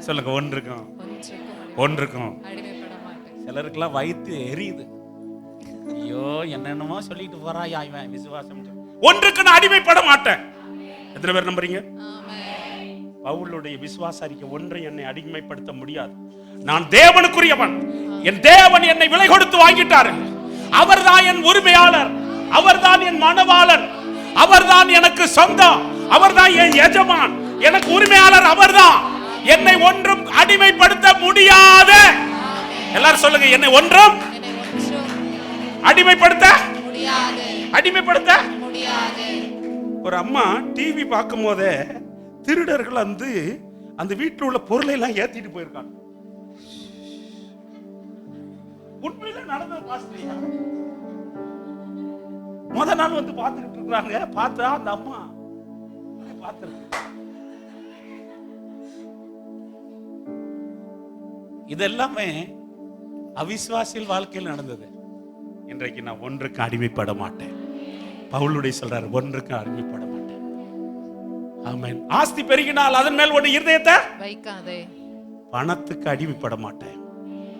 சொல்லுங்க, ஒன்றுக்கும். சிலருக்குலாம் வயிற்று எரியுது, ஐயோ என்னென்னமோ சொல்லிட்டு போறாயா இவன் விசுவாசம். ஒன்றுக்கு நான் அடிமைப்பட மாட்டேன். எத்தனை பேர் நம்புறீங்க? பவுலுடைய விசுவாச அறிக்கை, ஒன்றை என்னை அடிமைப்படுத்த முடியாது, நான் தேவனுக்குரியவன், என் தேவன் என்னை விலை கொடுத்து வாங்கிட்டாரு, அவர்தான் என் உரிமையாளர், அவர்தான் என் மனவாளர், அவர்தான் எனக்கு சொந்தம், அவர்தான் என் எஜமான், எனக்கு உரிமையாளர் அவர்தான். என்னை ஒன்றும் அடிமைப்படுத்த முடியாது. எல்லாரும் சொல்லுங்க, என்னை ஒன்றும் அடிமைப்படுத்த முடியாது. ஒரு அம்மா டிவி பார்க்கும் போதே திருடர்கள் வந்து அந்த வீட்டில் உள்ள பொருளை எல்லாம் ஏத்திட்டு போயிருக்காங்க. உண்மையில நடந்தது பாஸ்டரியா? முத நாள் வந்து பார்த்துக்கிட்டு இருக்காங்க. பார்த்தா அந்த அம்மா பார்த்து, இதெல்லாமே அவிசுவாசியில் வாழ்க்கையில் நடந்தது. இன்றைக்கு நான் ஒன்றுக்கு அடிமைப்பட மாட்டேன். பவுலுடைய சொல்றாரு, ஒன்றுக்கு அடிமைப்பட மாட்டேன். ஆமென். ஆஸ்தி பெருகினால் அதன் மேல் ஒரு இருதயத்தை வைக்காதே. பணத்துக்கு அடிமைப்பட மாட்டேன்,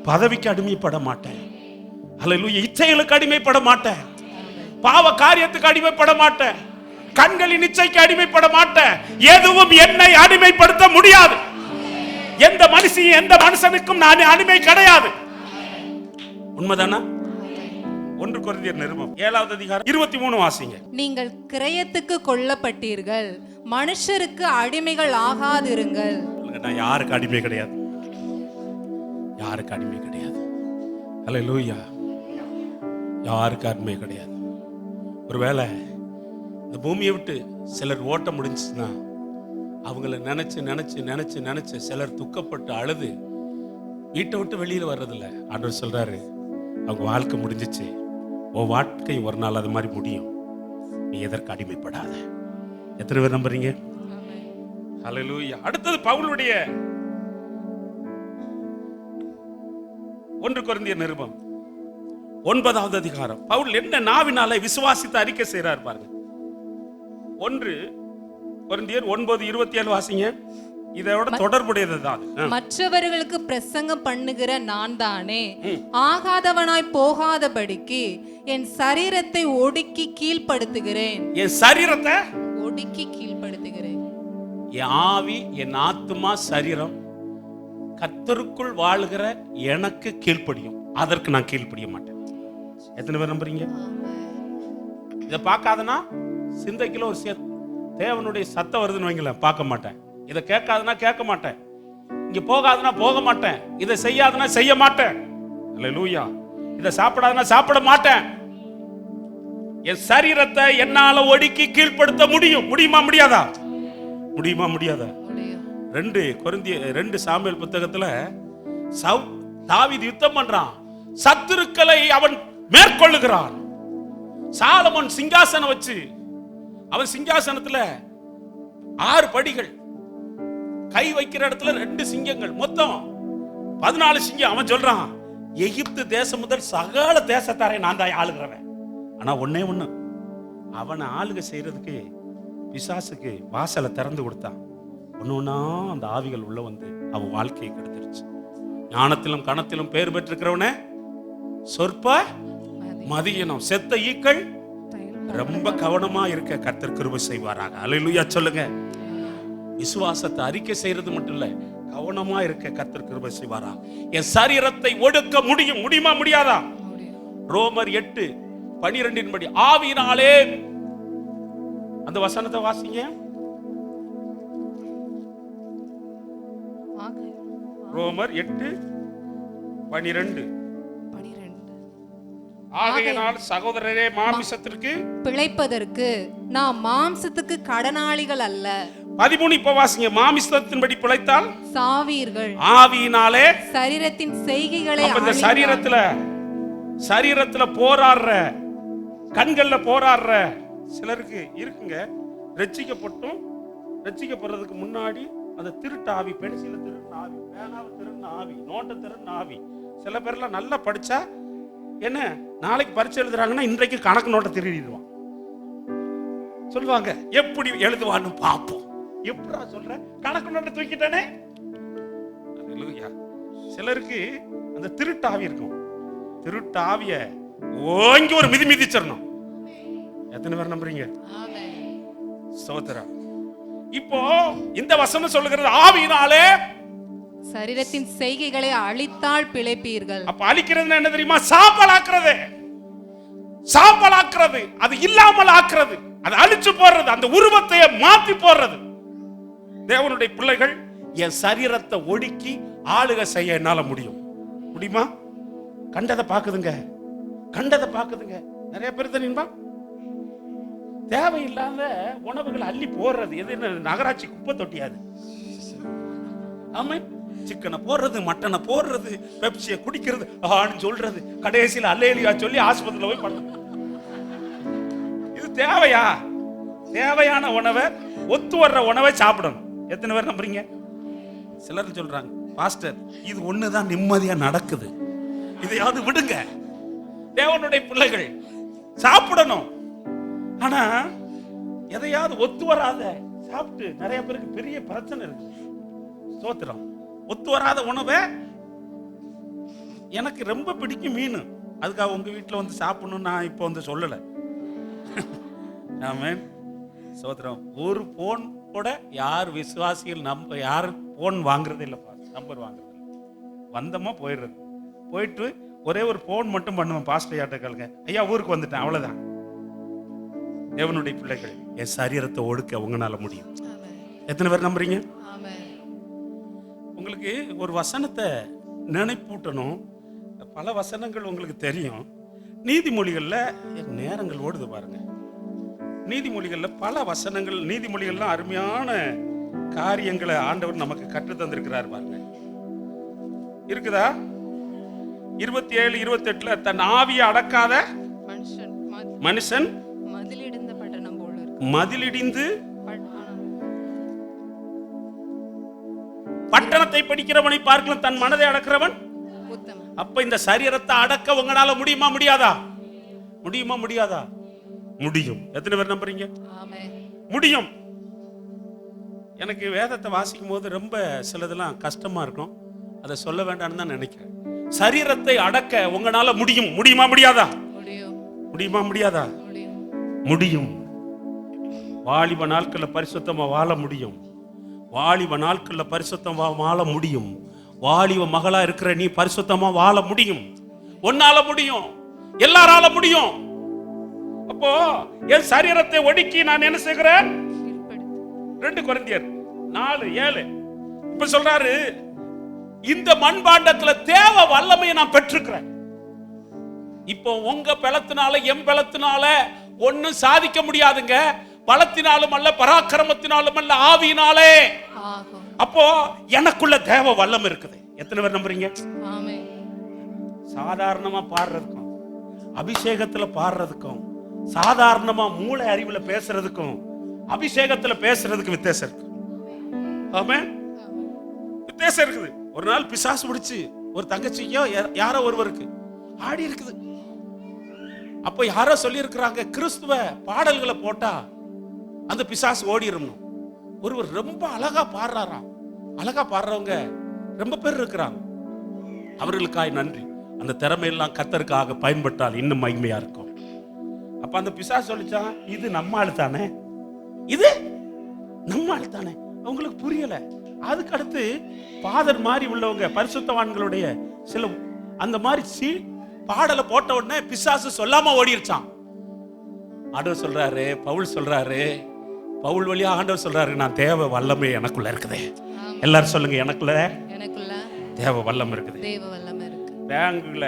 பதவிக்கு அடிமைப்பட மாட்டேன், அல்லேலூயா, இச்சைகளுக்கு அடிமைப்பட மாட்டேன், பாவ காரியத்துக்கு அடிமைப்பட மாட்டேன், கண்களின் இச்சைக்கு அடிமைப்பட மாட்டேன். எதுவும் என்னை அடிமைப்படுத்த முடியாது. எந்த மனுஷன் எந்த மனுஷனுக்கும் நான் அடிமை கிடையாது. உண்மைதானா? 1 கொரிந்தியர் நிருபம் 7வது அதிகாரம் 23 வாசிங்க. நீங்கள் கிரயத்துக்கு கொல்லப்பட்டீர்கள், மனுஷருக்கு அடிமைகள் ஆகாதிருங்கள். நான் யாருக்கு அடிமை கிடையாது, யாருக்கு அடிமை கிடையாது. அல்லேலூயா, யாருக்கு அடிமை கிடையாது. ஒருவேளை இந்த பூமியை விட்டு சிலர் ஓட்ட முடிஞ்சுச்சுன்னா அவங்கள நினைச்சு நினைச்சு நினைச்சு நினைச்சு சிலர் துக்கப்பட்டு அழுது வீட்டை விட்டு வெளியில வர்றதில்ல. ஆண்டவர் சொல்றாரு, அவங்க வாழ்க்கை முடிஞ்சிச்சு, உன் வாழ்க்கை ஒரு நாள் அது மாதிரி முடியும், நீ எதற்கு அடிமைப்படாத. எத்தனை பேர் நம்புறீங்க? ஹல்லேலூயா. அடுத்தது பவுலுடைய 1 கொரிந்தியர் நிருபம் 9வது அதிகாரம். பவுல் என்ன நாவினால விசுவாசித்து அறிக்கை செய்றார் பாருங்க. 1 கொரிந்தியர் 9:27 வாசிங்க. இதோட தொடர்புடையது தான். மற்றவர்களுக்கு பிரசங்கம் பண்ணுகிற நான் தானே ஆகாதவனாய் போகாதபடிக்கு என் சரீரத்தை ஒடுக்கி கீழ்ப்படுத்துகிறேன். என் சரீரத்தை ஒடுக்கி கீழ்ப்படுத்துகிறேன். என் ஆவி, என் ஆத்துமா, சரீரம் கர்த்தருக்குள் வாழுகிற எனக்கு கீழ்ப்படியும். அதற்கு நான் கீழ்ப்படிய மாட்டேன். எத்தனை பேர் நம்புறீங்க? இதை பார்க்காதனா சிந்தைக்குள்ள ஒரு தேவனுடைய சத்தம் வருதுன்னு வைங்களேன், பார்க்க மாட்டேன். இதை கேட்காதுன்னா கேட்க மாட்டேன். இங்க போகாதுன்னா போக மாட்டேன். இதை செய்யாதுன்னா செய்ய மாட்டேன். அல்லேலூயா. இதை சாப்பிடாதுன்னா சாப்பிட மாட்டேன். என் சரீரத்தை என்னால ஒடுக்கி கீழ்ப்படுத்த முடியுமா முடியாதா? முடியாதா? 2 சாமுவேல் புத்தகத்துல தாவீது யுத்தம் பண்றான். சத்துருக்களை அவன் மேற்கொள்ளுகிறான். சாலமோன் சிங்காசனம் வச்சு, அவன் சிங்காசனத்துல 6 படிகள், கை வைக்கிற இடத்துல 2 சிங்கங்கள், மொத்தம் 14 சிங்கம். அவன் சொல்றான், எகிப்து தேசம் முதல் சகல தேசத்தாரை நான் தான் ஆளுகிறவன். ஆனா ஒண்ணே ஒண்ணு, அவனை ஆளுகை செய்யறதுக்கு பிசாசுக்கு வாசலை திறந்து கொடுத்தான். ஒன்னொன்னா அந்த ஆவிகள் உள்ள வந்து அவன் வாழ்க்கையை கெடுத்துருச்சு. ஞானத்திலும் கணத்திலும் பேர் பெற்றிருக்கிறவனே சொற்ப மதியனம், செத்த ஈக்கள் ரொம்ப கவனமா இருக்க கர்த்தர் கிருபை செய்வாராக. அல்லேலூயா சொல்லுங்க. விசுவாசத்தை அறிக்கை செய்யறது மட்டும் இல்ல, கவனமா இருக்க கர்த்தர் கிருபை செய்வாரா. என் சரீரத்தை ஒடுக்க முடியுமா முடியாதா? ரோமர் 8:12 படி ஆவியினாலே, அந்த வசனத்தை வாசிங்க. ரோமர் 8:12. ஆகையினால் சகோதரரே, மாமிசத்திற்கு பிழைப்பதற்கு நாம் மாம்சத்துக்கு கடனாளிகள் அல்ல. 13 இப்ப வாசிங்க. மாமிசத்தின்படி பிழைத்தால் சாவீர்கள், ஆவியினாலே சரீரத்தின் செய்கைகளை. இந்த சரீரத்துல போராடுற, கண்கள்ல போராடுற சிலருக்கு இருக்குங்க. ரட்சிக்கப்படுறதுக்கு முன்னாடி அந்த திருட்டு ஆவி, பென்சில திருட்டு ஆவி, பேனாவை திருட்டு ஆவி, நோட்டை திருட்டு ஆவி. சில பேர்லாம் நல்லா படிச்சா என்ன, நாளைக்கு பரீட்சை எழுதுறாங்கன்னா இன்றைக்கு கணக்கு நோட்டை திருடிடுவான். சொல்லுவாங்க, எப்படி எழுதுவான்னு பார்ப்போம். எப்படா சொல்ற, கணக்கு நோட்டை தூக்கிட்டானே. சிலருக்கு அந்த திருட்டு ஆவி இருக்கும். திருட்டு ஆவிய ஓங்கி ஒரு மிதிச்சிடணும். எத்தனை பேர் நம்புறீங்க? ஸ்தோத்திரம். இப்போ இந்த வசனம் சொல்லுகிறது, ஆவியினாலே சரீரத்தின் செய்கைகளை அழித்தால் பிழைப்பீர்கள். அப்ப அழிக்கிறது என்ன தெரியுமா? சாம்பலாக்குறது, அது இல்லாமல் ஆக்குறது, அது அழிச்சு போடுறது, அந்த உருவத்தை மாத்தி போடுறது. தேவனுடைய பிள்ளைகள், என் சரீரத்தை ஒடுக்கி ஆளுகை செய்ய என்னால முடியுமா? கண்டதை பாக்குதுங்க. நிறைய பேர் தெரியுமா, தேவையில்லாத உணவுகளை அள்ளி போடுறது. எது என்ன, நகராட்சி குப்பை தொட்டியாது. ஆமா, சிக்கனை போடுறது, மட்டனை போடுறது, பெப்சியை குடிக்கிறது, ஆன்னு சொல்றது, கடைசியில் அல்லேலியா சொல்லி ஆஸ்பத்திரியில் போய் பண்ண. இது தேவையா? தேவையான உணவை, ஒத்து வர்ற உணவை சாப்பிடணும். எத்தனை பேர் நம்புறீங்க? சிலர் சொல்றாங்க, பாஸ்டர் இது ஒண்ணுதான் நிம்மதியா நடக்குது, இதையாவது விடுங்க. தேவனுடைய பிள்ளைகள் சாப்பிடணும். ஆனா எதையாவது ஒத்து வராத சாப்பிட்டு நிறைய பேருக்கு பெரிய பிரச்சனை இருக்கு. ஸ்தோத்திரம். ஒத்து வராத உணவை, எனக்கு ரொம்ப பிடிக்கும் மீன், அதுக்காக உங்க வீட்டில் வந்து சாப்பிடணும்னு நான் இப்போ வந்து சொல்லலை. ஆமென். ஸ்தோத்திரம். ஒரு போன் கூட யார் விசுவாசிகள் யாரும் போன் வாங்குறது இல்லைப்பா, நம்பர் வாங்குறது இல்லை. வந்தமா போயிட்டு ஒரே ஒரு போன் மட்டும் பண்ணுவேன். பாஸ்டர் யார்ட்ட கேளுங்க, ஐயா ஊருக்கு வந்துட்டேன், அவ்வளவுதான். தேவனுடைய பிள்ளைகள், என் சரீரத்தை ஒடுக்க உங்களால முடியும். எத்தனை பேர் நம்புறீங்க? உங்களுக்கு ஒரு வசனத்தை நினைப்பூட்டணும். பல வசனங்கள் உங்களுக்கு தெரியும். நீதிமொழிகள்ல நேரங்கள் ஓடுது பாருங்க. நீதிமொழிகள்ல பல வசனங்கள், நீதிமொழிகள்லாம் அருமையான காரியங்களை ஆண்டவர் நமக்கு கற்று தந்திருக்கிறார் பாருங்க. இருக்குதா? 27-28 தன் ஆவியை அடக்காத மனுஷன் மதிலிடிந்து பட்டணத்தை படிக்கிறவனை பார்க்கலாம் தன் மனதை அடக்கிறவன். அப்ப இந்த சரீரத்தை அடக்க உங்களால முடியுமா முடியாதா? முடியும். எத்தனை பேர் நம்புறீங்க? முடியும். எனக்கு வேதத்தை வாசிக்கும் போது ரொம்ப சிலதெல்லாம் கஷ்டமா இருக்கும். அதை சொல்ல வேண்டாம்னு தான் நினைக்கிறேன். சரீரத்தை அடக்க உங்களால முடியும். முடியுமா முடியாதா? முடியுமா முடியாதா? முடியும். வாலிப நாட்கள்ல பரிசுத்தமா வாழ முடியும். வாலிப நாட்கள்ல பரிசுத்தமா வாழ முடியும். வாலிப மகளா இருக்கிற நீ பரிசுத்தமா வாழ முடியும். உன்னால முடியும். எல்லாரால முடியும். அப்போ என் சரீரத்தை ஒடுக்கி நான் என்ன செய்கிறேன்? 2 கொரிந்தியர் 4:7 இப்ப சொல்றாரு, இந்த மண்பாண்டத்துல தேவ வல்லமையை நான் பெற்றிருக்கிறேன். இப்போ உங்க பலத்தினால என் பலத்தினால ஒன்னும் சாதிக்க முடியாதுங்க. பலத்தினாலும் அல்ல, பராக்கிரமத்தினாலும் அல்ல, ஆவியினாலே. அப்போ எனக்குள்ள தேவ வல்லமை இருக்குது. எத்தனை பேர் நம்புறீங்க? சாதாரணமா பாடுறதுக்கும் அபிஷேகத்துல பாடுறதுக்கும் சாதாரணமா மூளை அறிவுல பேசுறதுக்கும் அபிஷேகத்துல பேசுறதுக்கு வித்தியாசம் இருக்கு. ஆமென். வித்தியாசம் இருக்குது. ஒரு நாள் பிசாசு பிடிச்சு ஒரு தங்கச்சியோ யாரோ ஒருவருக்கு ஆடி இருக்குது. அப்போ யாரோ சொல்லி இருக்கிறாங்க, கிறிஸ்துவ பாடல்களை போட்டா அந்த பிசாசு ஓடிரும். ஒருவர் ரொம்ப அழகா பாடுறாராம். அழகா பாடுறவங்க ரொம்ப பேர் இருக்கிறாங்க. அவர்களுக்காய் நன்றி. அந்த திறமையெல்லாம் கர்த்தருக்காக பயன்பட்டால் இன்னும் மகிமையா இருக்கும். அப்ப அந்த பிசாசு சொல்லிச்சான், இது நம்ம ஆளு தானே, இது நம்ம ஆளு தானே. அவங்களுக்கு புரியல. அதுக்கு அடுத்து பாதர் மாதிரி உள்ளவங்க பரிசுத்தவான்களுடைய சில அந்த மாதிரி பாடலை போட்ட உடனே பிசாசு சொல்லாம ஓடிருச்சான். ஆண்டவர் சொல்றாரு, பவுல் சொல்றாரு, பவுல் வழியா ஆண்டவர் சொல்றாரு, நான் தேவ வல்லமை எனக்குள்ள இருக்குது. எல்லாரும் சொல்லுங்க, எனக்குள்ள தேவ வல்லமை இருக்குது. பேங்குல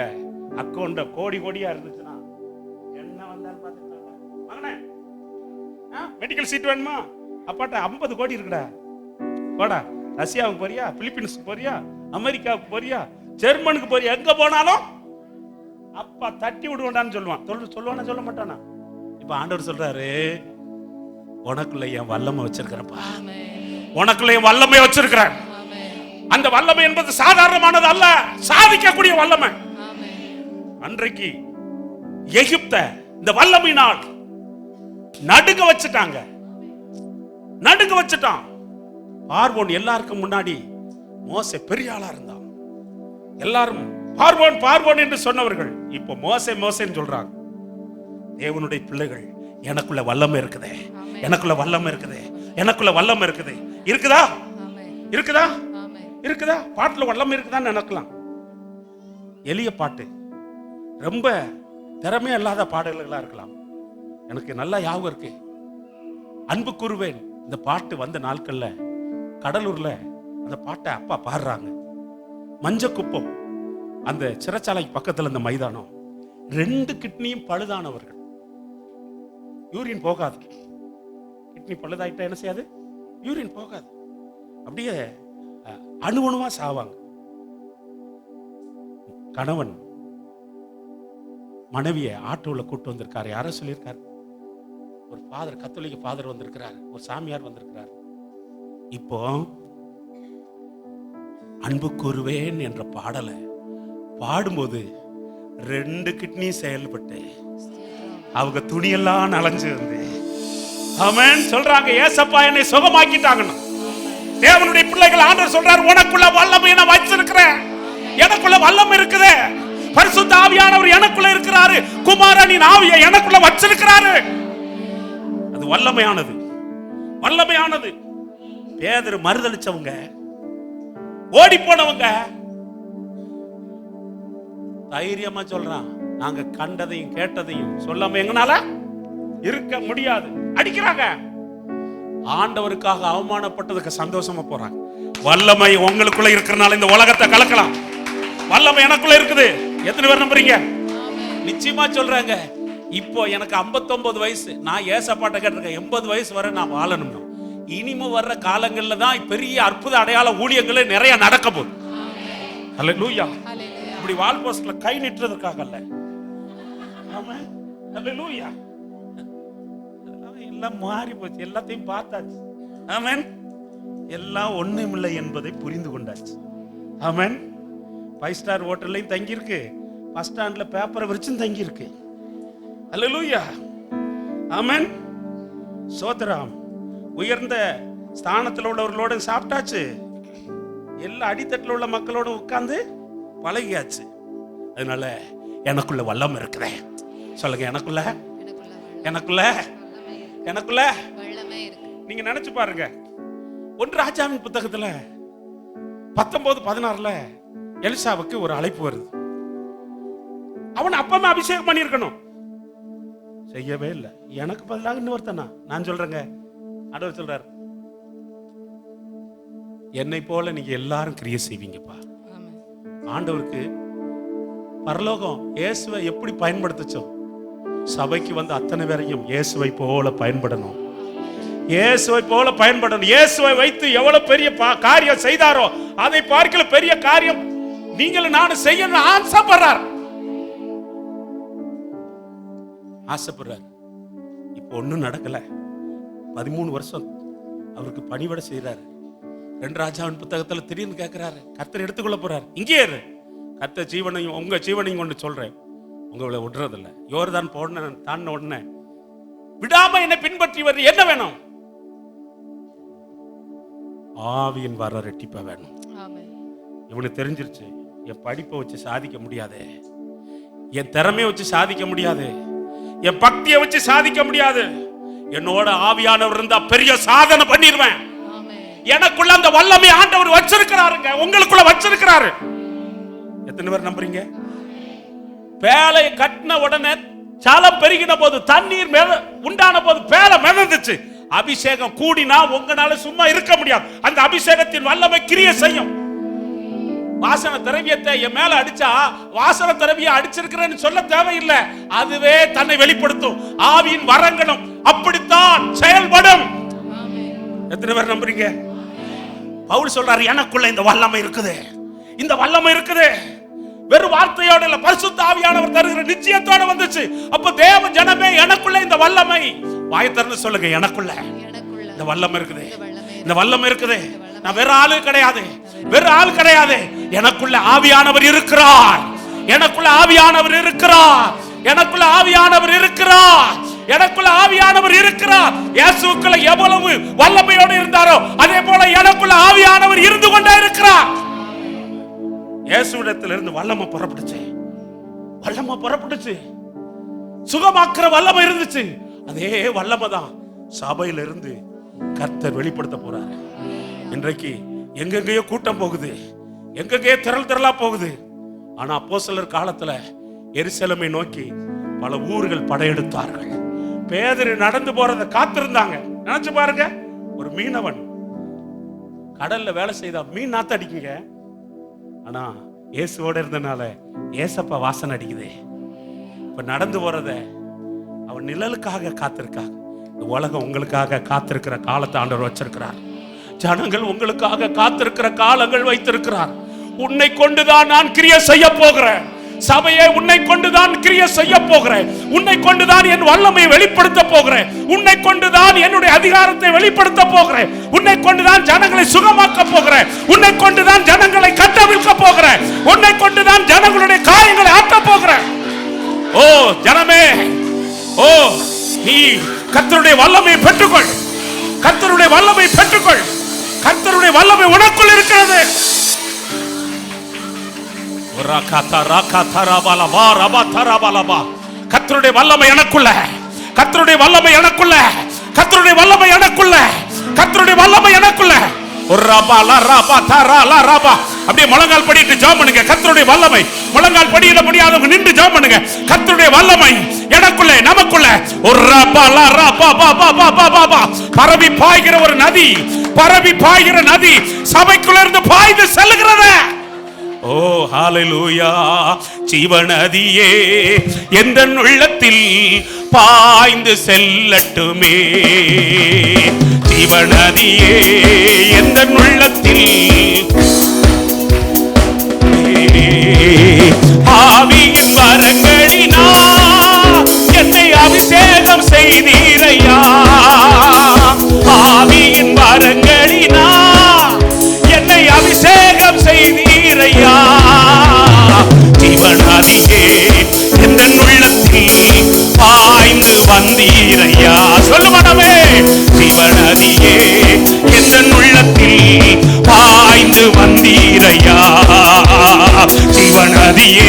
அக்கௌண்ட கோடி கோடியா இருந்துச்சுன்னா என்ன வந்தாலும் பாத்துக்கலாம். மகனே, மெடிக்கல் சீட் வேணுமா? அப்பாட்ட 50 கோடி இருக்குடா, போடா. ரஷ்யாவுக்கு போறியா, பிலிப்பீன்ஸுக்கு போறியா, அமெரிக்காவுக்கு போறியா, ஜெர்மனுக்கு போறியா, எங்க போனாலும் அப்பா தட்டி விடுவான்னு சொல்லுவான். சொல்லுவானா சொல்ல மாட்டானா? இப்ப ஆண்டவர் சொல்றாரு, உனக்குள்ள என் வல்லமை வச்சிருக்கிறப்பா, உனக்குள்ள என் வல்லமை வச்சிருக்கிறேன். அந்த வல்லமை என்பது சாதாரணமானது அல்ல, சாதிக்கக்கூடிய வல்லமை. அன்றைக்கு எகிப்த இந்த வல்லமையினால் நடுங்க வச்சுட்டாங்க. நடுங்க வச்சுட்டான். பார்வோன் எல்லாருக்கும் முன்னாடி மோசே பெரிய ஆளா இருந்தான். எல்லாரும் பார்வோன் பார்வோன் என்று சொன்னவர்கள் இப்போ மோசே மோசேன்னு சொல்றாங்க. தேவனுடைய பிள்ளைகள், எனக்குள்ள வல்லமை இருக்குது, எனக்குள்ள வல்லமை இருக்குது, எனக்குள்ள வல்லமை இருக்குது. இருக்குதா? இருக்குதா? இருக்குதா? பாட்டுல வல்லமை இருக்குதான்னு நினைக்கலாம். எளிய பாட்டு, ரொம்ப திறமையா இல்லாத பாடல்களா இருக்கலாம். எனக்கு நல்லா ஞாபகம் இருக்கு. அன்பு கூறுவேன் இந்த பாட்டு வந்த நாட்கள்ல கடலூர்ல அந்த பாட்டை அப்பா பாடுறாங்க. மஞ்சக்குப்பம் அந்த சிறைச்சாலைக்கு பக்கத்துல இந்த மைதானம், 2 கிட்னியும் பழுதானவர்கள். யூரின் போகாது. கிட்னி பழுதாயிட்டா என்ன செய்யாது? யூரின் போகாது. அப்படியே அணுவணுவா சாவாங்க. கணவன் மனைவியை ஆட்டோல கூட்டு வந்திருக்காரு. யாரோ சொல்லியிருக்காரு, ஒரு ஃபாதர், கத்தோலிக்க ஃபாதர் வந்திருக்கிறார், ஒரு சாமியார் வந்திருக்கிறார். இப்போ அன்பு கூறுவேன் என்ற பாடலை பாடும்போது 2 கிட்னி செயல்பட்டு அவங்க துணியெல்லாம் நலஞ்சு வந்து ஆமென் சொல்றாங்க, ஏசப்பா என்னை சுகமாக்கிட்டாங்கன்னு. தேவனுடைய பிள்ளைகள், ஆண்டவர் சொல்றாரு, உனக்குள்ள வல்லமை நான் வச்சிருக்கிறேன். எனக்குள்ள வல்லமை இருக்குது. பரிசுத்த ஆவியானவர் எனக்குள்ள இருக்கிறாரு. குமாரனின் ஆவியை எனக்குள்ள வச்சிருக்கிறாரு. அது வல்லமையானது, வல்லமையானது. பேதுரு மறுதலிச்சவங்க, ஓடி போனவங்க தைரியமா சொல்றான், நாங்க கண்டதையும் கேட்டதையும் சொல்லாம எங்கனால இருக்க முடியாது. அடிக்கிறாங்க. ஆண்டவருக்காக அவமானப்பட்டதுக்கு சந்தோஷமா போறாங்க. வல்லமை உங்களுக்குள்ள இருக்கிறனால இந்த உலகத்தை கலக்கலாம். வல்லமை எனக்குள்ள இருக்குது. எத்தனை பேர் நம்புறீங்க? நிச்சயமா சொல்றாங்க. இப்போ எனக்கு 59 வயசு. நான் ஏசப்பாட்ட கேட்டிருக்கேன், 80 வயசு வரை நான் வாழணும். இனிமே வர்ற காலங்கள்ல தான் பெரிய அற்புத அடையாள ஊழியங்களே நிறைய நடக்க போகுது. ஹல்லேலூயா. இப்படி வால் போஸ்ட்ல கை நிட்டுறதுக்காக அல்ல. ஆமென். ஹல்லேலூயா. எல்லாம் மாறி போச்சு. எல்லாத்தையும் பார்த்தாச்சு. ஆமென். எல்லாம் ஒண்ணுமில்லை என்பதை புரிந்து கொண்டாச்சு. ஆமென். 5 ஸ்டார் ஹோட்டல்லையும் தங்கி இருக்கு, பஸ் ஸ்டாண்ட்ல பேப்பரை விரிச்சும் தங்கி இருக்கு. ஹல்லேலூயா. ஆமென். சோதராம். உயர்ந்த ஸ்தானத்தில் உள்ளவர்களோட சாப்பிட்டாச்சு, எல்லா அடித்தட்டில் உள்ள மக்களோட உட்கார்ந்து பழகியாச்சு. அதனால எனக்குள்ள வல்லம் இருக்குதே. சொல்லுங்க, எனக்குள்ள எனக்குள்ள எனக்குள்ள. நீங்க நினைச்சு பாருங்க, 1 ராஜாவின் புத்தகத்துல 19:16 எலிசாவுக்கு ஒரு அழைப்பு வருது. அவன் அப்பமே அபிஷேகம் பண்ணியிருக்கணும், செய்யவே இல்லை. எனக்கு பதிலாக இன்னொருத்தனா நான் சொல்றேங்க. ஆண்டவர் சொல்றார், என்னை போல நீங்க எல்லாரும் கிரியை செய்வீங்கப்பா. ஆண்டவருக்கு பரலோகம் இயேசுவை எப்படி பயன்படுத்துச்சோ, சபைக்கு வந்து அத்தனை பேரையும் இயேசுவை போல பயன்படணும், இயேசுவை போல பயன்படணும். இயேசுவை வைத்து எவ்வளவு பெரிய காரியம் செய்தாரோ அதை பார்க்கல பெரிய காரியம் நீங்களும் நானும் செய்யணும் ஆசைப்படுறார். இப்ப ஒண்ணும் நடக்கல. 13 வருஷம் அவருக்கு பணிவிட செய்யறாரு. 2 ராஜாவின் புத்தகத்துல திடீர்னு கேட்கிறாரு, கர்த்தர் எடுத்துக்கொள்ள போறாரு, இங்கே இரு, கர்த்தர் ஜீவனையும் உங்க ஜீவனையும் கொண்டு சொல்றேன், உங்களை விடுறதில்ல. யோர்தான் தாண்டின உடனே விடாம என்னை பின்பற்றி வர என்ன வேணும்? ஆவியின் வர ரெட்டிப்பா வேணும். இவனுக்கு தெரிஞ்சிருச்சு, என் படிப்பை வச்சு சாதிக்க முடியாது, என் திறமையை வச்சு சாதிக்க முடியாது, என் பக்தியை வச்சு சாதிக்க முடியாது, என்னோட ஆவியானவர் இருந்தா பெரிய சாதனை பண்ணிடுவேன். எனக்குள்ள அந்த வல்லமை ஆண்டவர் வச்சிருக்கிறாருங்க, உங்களுக்குள்ள வச்சிருக்கிறாரு. எத்தனை பேர் நம்புறீங்க? பேலை கட்டின உடனே சாலம் பெருகின போது, தண்ணீர் உண்டான போது பேலை மிதந்துச்சு. அபிஷேகம் கூடினா உங்களால சும்மா இருக்க முடியாது. அந்த அபிஷேகத்தின் வல்லமை கிரியை செய்யும். வாசன திரவியத்தை என் மேல அடிச்சா வாசன திரவியம் அடிச்சிருக்கிறேன்னு சொல்ல தேவையில்லை, அதுவே தன்னை வெளிப்படுத்தும். ஆவியின் வரங்களும் அப்படித்தான் செயல்படும். எத்தனை பேர் நம்புறீங்க? பவுல் சொல்றாரு, எனக்குள்ள இந்த வல்லமை இருக்குது, இந்த வல்லமை இருக்குது. வெறும் வார்த்தையோட இல்ல, பரிசுத்த ஆவியானவர் தருகிற நிச்சயத்தோட வந்துச்சு. அப்ப தேவ ஜனமே, எனக்குள்ள இந்த வல்லமை. வாய் திறந்து சொல்லுங்க, எனக்குள்ள இந்த வல்லமை இருக்குது, இந்த வல்லமை இருக்குது. நான் வேற ஆளு கிடையாது, வேற ஆள் கிடையாது. எனக்குள்ள ஆவியானவர் இருக்கிறார், எனக்குள்ள ஆவியானவர் இருக்கிறார், எனக்குள்ள ஆவியானவர் இருக்கிறார், எனக்குள்ள ஆவியானவர் இருக்கிறார். இயேசுவுக்குள்ள எவ்வளவு வல்லமையோடு இருந்தாரோ அதே போல எனக்குள்ள ஆவியானவர் இருந்து கொண்டே இருக்கிறார். இயேசுவிடத்திலிருந்து வல்லமை புறப்பட்டுச்சு, வல்லமை புறப்பட்டுச்சு, சுகமாக்குற வல்லமை இருந்துச்சு. அதே வல்லமை தான் சபையிலிருந்து கர்த்தர் வெளிப்படுத்த போறாரு. இன்றைக்கு எங்கெங்கயோ கூட்டம் போகுது, எங்கெங்கயோ திரளா போகுது. ஆனா அப்போஸ்தலர் காலத்துல எருசலேமை நோக்கி பல ஊர்கள் படையெடுத்தார்கள். பேதுரு நடந்து போறத காத்திருந்தாங்க. நினைச்சு பாருங்க, ஒரு மீனவன் கடல்ல வேலை செய்தா மீன் நாத்த அடிக்குங்க. ஆனா இயேசுவோட இருந்தனால ஏசப்பா வாசனை அடிக்குது. இப்ப நடந்து போறத அவன் நிழலுக்காக காத்திருக்காங்க. உலகம் உங்களுக்காக காத்திருக்கிற காலத்தை ஆண்டவர் வச்சிருக்கிறார். ஜனங்கள் உங்களுக்காக காத்திருக்கிற காலங்கள் வைத்திருக்கிறார். உன்னை கொண்டுதான் நான் கிரியை செய்ய போகிறேன். சபையை உன்னை கொண்டுதான் கிரியை செய்ய போகிறேன். உன்னை கொண்டுதான் என் வல்லமையை வெளிப்படுத்த போகிறேன். உன்னை கொண்டுதான் என்னுடைய அதிகாரத்தை வெளிப்படுத்த போகிறேன். உன்னை கொண்டுதான் ஜனங்களை சுகமாக்க போகிறேன். உன்னை கொண்டுதான் ஜனங்களை கட்டவிழ்க்க போகிறேன். உன்னை கொண்டுதான் ஜனங்களுடைய காயங்களை ஆற்ற போகிறேன். ஓ ஜனமே, ஓ நீ கர்த்தருடைய வல்லமையை பெற்றுக்கொள், கர்த்தருடைய வல்லமையை பெற்றுக்கொள். கர்த்தருடைய வல்லமை உனக்குள் இருக்கிறது. கர்த்தருடைய வல்லமை எனக்குள்ள, கர்த்தருடைய வல்லமை எனக்குள்ள, கர்த்தருடைய வல்லமை எனக்குள்ள, கர்த்தருடைய வல்லமை எனக்குள்ள. அப்படியே முழங்கால் படிட்டு ஜெபம் பண்ணுங்க. கர்த்தருடைய வல்லமை, முழங்கால் படியிட முடியாதவங்க நின்று ஜெபம் பண்ணுங்க. கர்த்தருடைய வல்லமை எனக்குள்ள, நமக்குள்ள. பரவி பாய்கிற ஒரு நதி, பரவி பாய்கிற நதி சபைக்குள்ள இருந்து பாய்ந்து செல்லுகிறது. ஓ ஹalleluya. ஜீவநதியே எந்தன் உள்ளத்தில் பாய்ந்து செல்லட்டுமே. ஜீவநதியே எந்தன் உள்ளத்தில் ஆவியின் வரங்களினா என்னை அபிஷேகம் செய்தீரையா. ஆவியின் வரங்களினா என்னை அபிஷேகம் செய்தீரையா. ஜீவநதியே எந்தன் உள்ளத்தில் பாய்ந்து வந்தீரையா. சொல்லு மனமே, ஜீவநதியே நீயே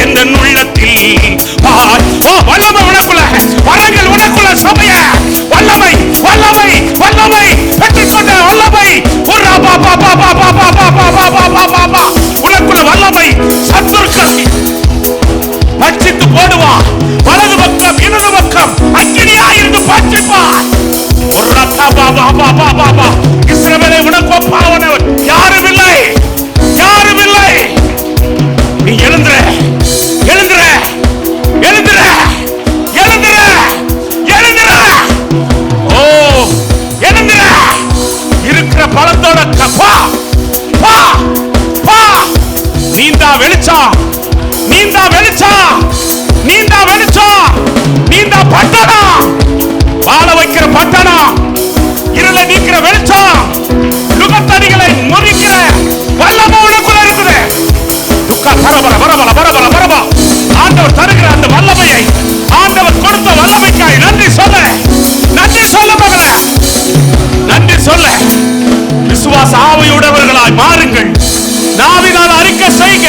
எந்த உள்ளத்தில் பார். ஓ வல்லமை உனக்குள்ள, வரங்கள் உனக்குள்ள, சபைய வல்லமை வல்லமை வல்லமை பெற்றுக்கொண்ட வல்லமை உனக்குள்ள வல்லமை. சத்துருக்கள் பட்சித்து போடுவான். வலது பக்கம் இடது பக்கம் அக்கினியாயிருந்து பட்சிப்பான். இஸ்ரவேலை உனக்கு ஒப்பானவர் யாரும் இல்லை, யாரும் இல்லை. நீ எழுந்துற எழுந்துற எழுந்துற எழுந்துற எழுந்துற. ஓ எழுந்துற. இருக்கிற பலத்தோட பா பா பா. நீந்தா வெளிச்சம், நீந்தா வெளிச்சம், நீந்தா வெளிச்சம், நீந்தா பட்டணம், வாழ வைக்கிற பட்டணம், இருளை நீக்கிற வெளிச்சம், நுகத்தடிகளை முறிக்கிற வல்லமை உனக்குள்ள இருக்குது. துக்கா பரபர பரபர பரபர பரபர. ஆண்டவர் தருகிற அந்த வல்லமையை, ஆண்டவர் கொடுத்த வல்லமைக்காய் நன்றி சொல்ல, நன்றி சொல்ல மகளே, நன்றி சொல்ல. விசுவாச ஆவியுடையவர்களாய் மாறுங்கள். நாவினால் அறிக்கை செய்க,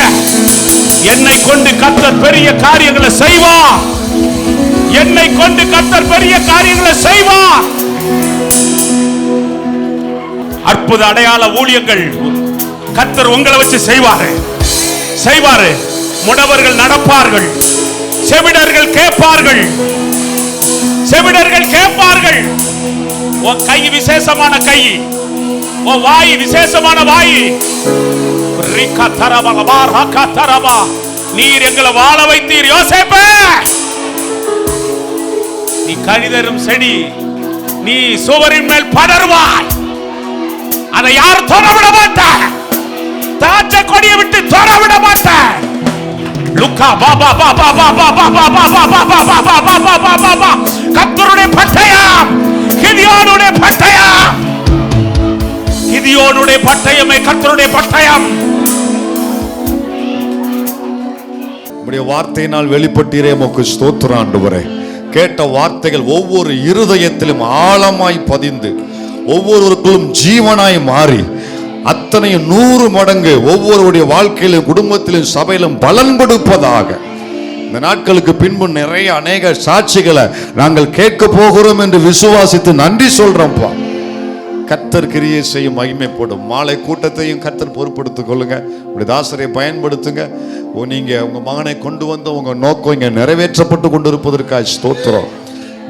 என்னை கொண்டு கர்த்தர் பெரிய காரியங்களை செய்வார், என்னை கொண்டு கர்த்தர் பெரிய காரியங்களை செய்வார். அற்புத அடையாள ஊழியங்கள் கர்த்தர் உங்களை வச்சு செய்வாரு, செய்வாரு. முடவர்கள் நடப்பார்கள், செவிடர்கள் கேட்பார்கள், செவிடர்கள் கேட்பார்கள். உன் கை விசேஷமான கை, உன் வாய் விசேஷமான வாய். நீர் எங்களை வாழ வைத்தீர் யோசேப்பே. நீ கனிதரும் செடி, நீ சுவரின் மேல் படருவாய். அதை யார் தொட மாட்டார், தாச்ச கொடியை விட்டு தொட விட மாட்டார். லுக்கா பாபா பாபா பாபா பாபா பாபா பாபா பாபா. கர்த்தருடைய பட்டயம், கிதியோனுடைய பட்டயம், கிதியோனுடைய பட்டயமே கர்த்தருடைய பட்டயம். உம்முடைய வார்த்தையினால் வெளிப்பட்டீரே, உமக்கு ஸ்தோத்திரம் ஆண்டவரே. கேட்ட வார்த்தைகள் ஒவ்வொரு இருதயத்திலும் ஆழமாய் பதிந்து ஒவ்வொருவருக்கும் ஜீவனாய் மாறி அத்தனையும் 100 மடங்கு ஒவ்வொருவருடைய வாழ்க்கையிலும் குடும்பத்திலும் சபையிலும் பலன் கொடுப்பதாக. இந்த நாட்களுக்கு பின்பு நிறைய அநேக சாட்சிகளை நாங்கள் கேட்க போகிறோம் என்று விசுவாசித்து நன்றி சொல்றோம்ப்பா. கர்த்தர் கிரியை செய்யும் மகிமைப்படும். மாலை கூட்டத்தையும் கர்த்தர் பொறுப்படுத்திக் கொள்ளுங்க. உங்களுடைய தாசரை பயன்படுத்துங்க. நீங்க உங்க மகனை கொண்டு வந்து உங்க நோக்கம் இங்க நிறைவேற்றப்பட்டு கொண்டிருப்பதற்காக ஸ்தோத்திரம்.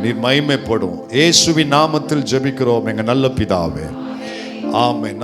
நீர் மகிமைப்படும். இயேசுவின் நாமத்தில் ஜெபிக்கிறோம் எங்க நல்ல பிதாவே, ஆமென்.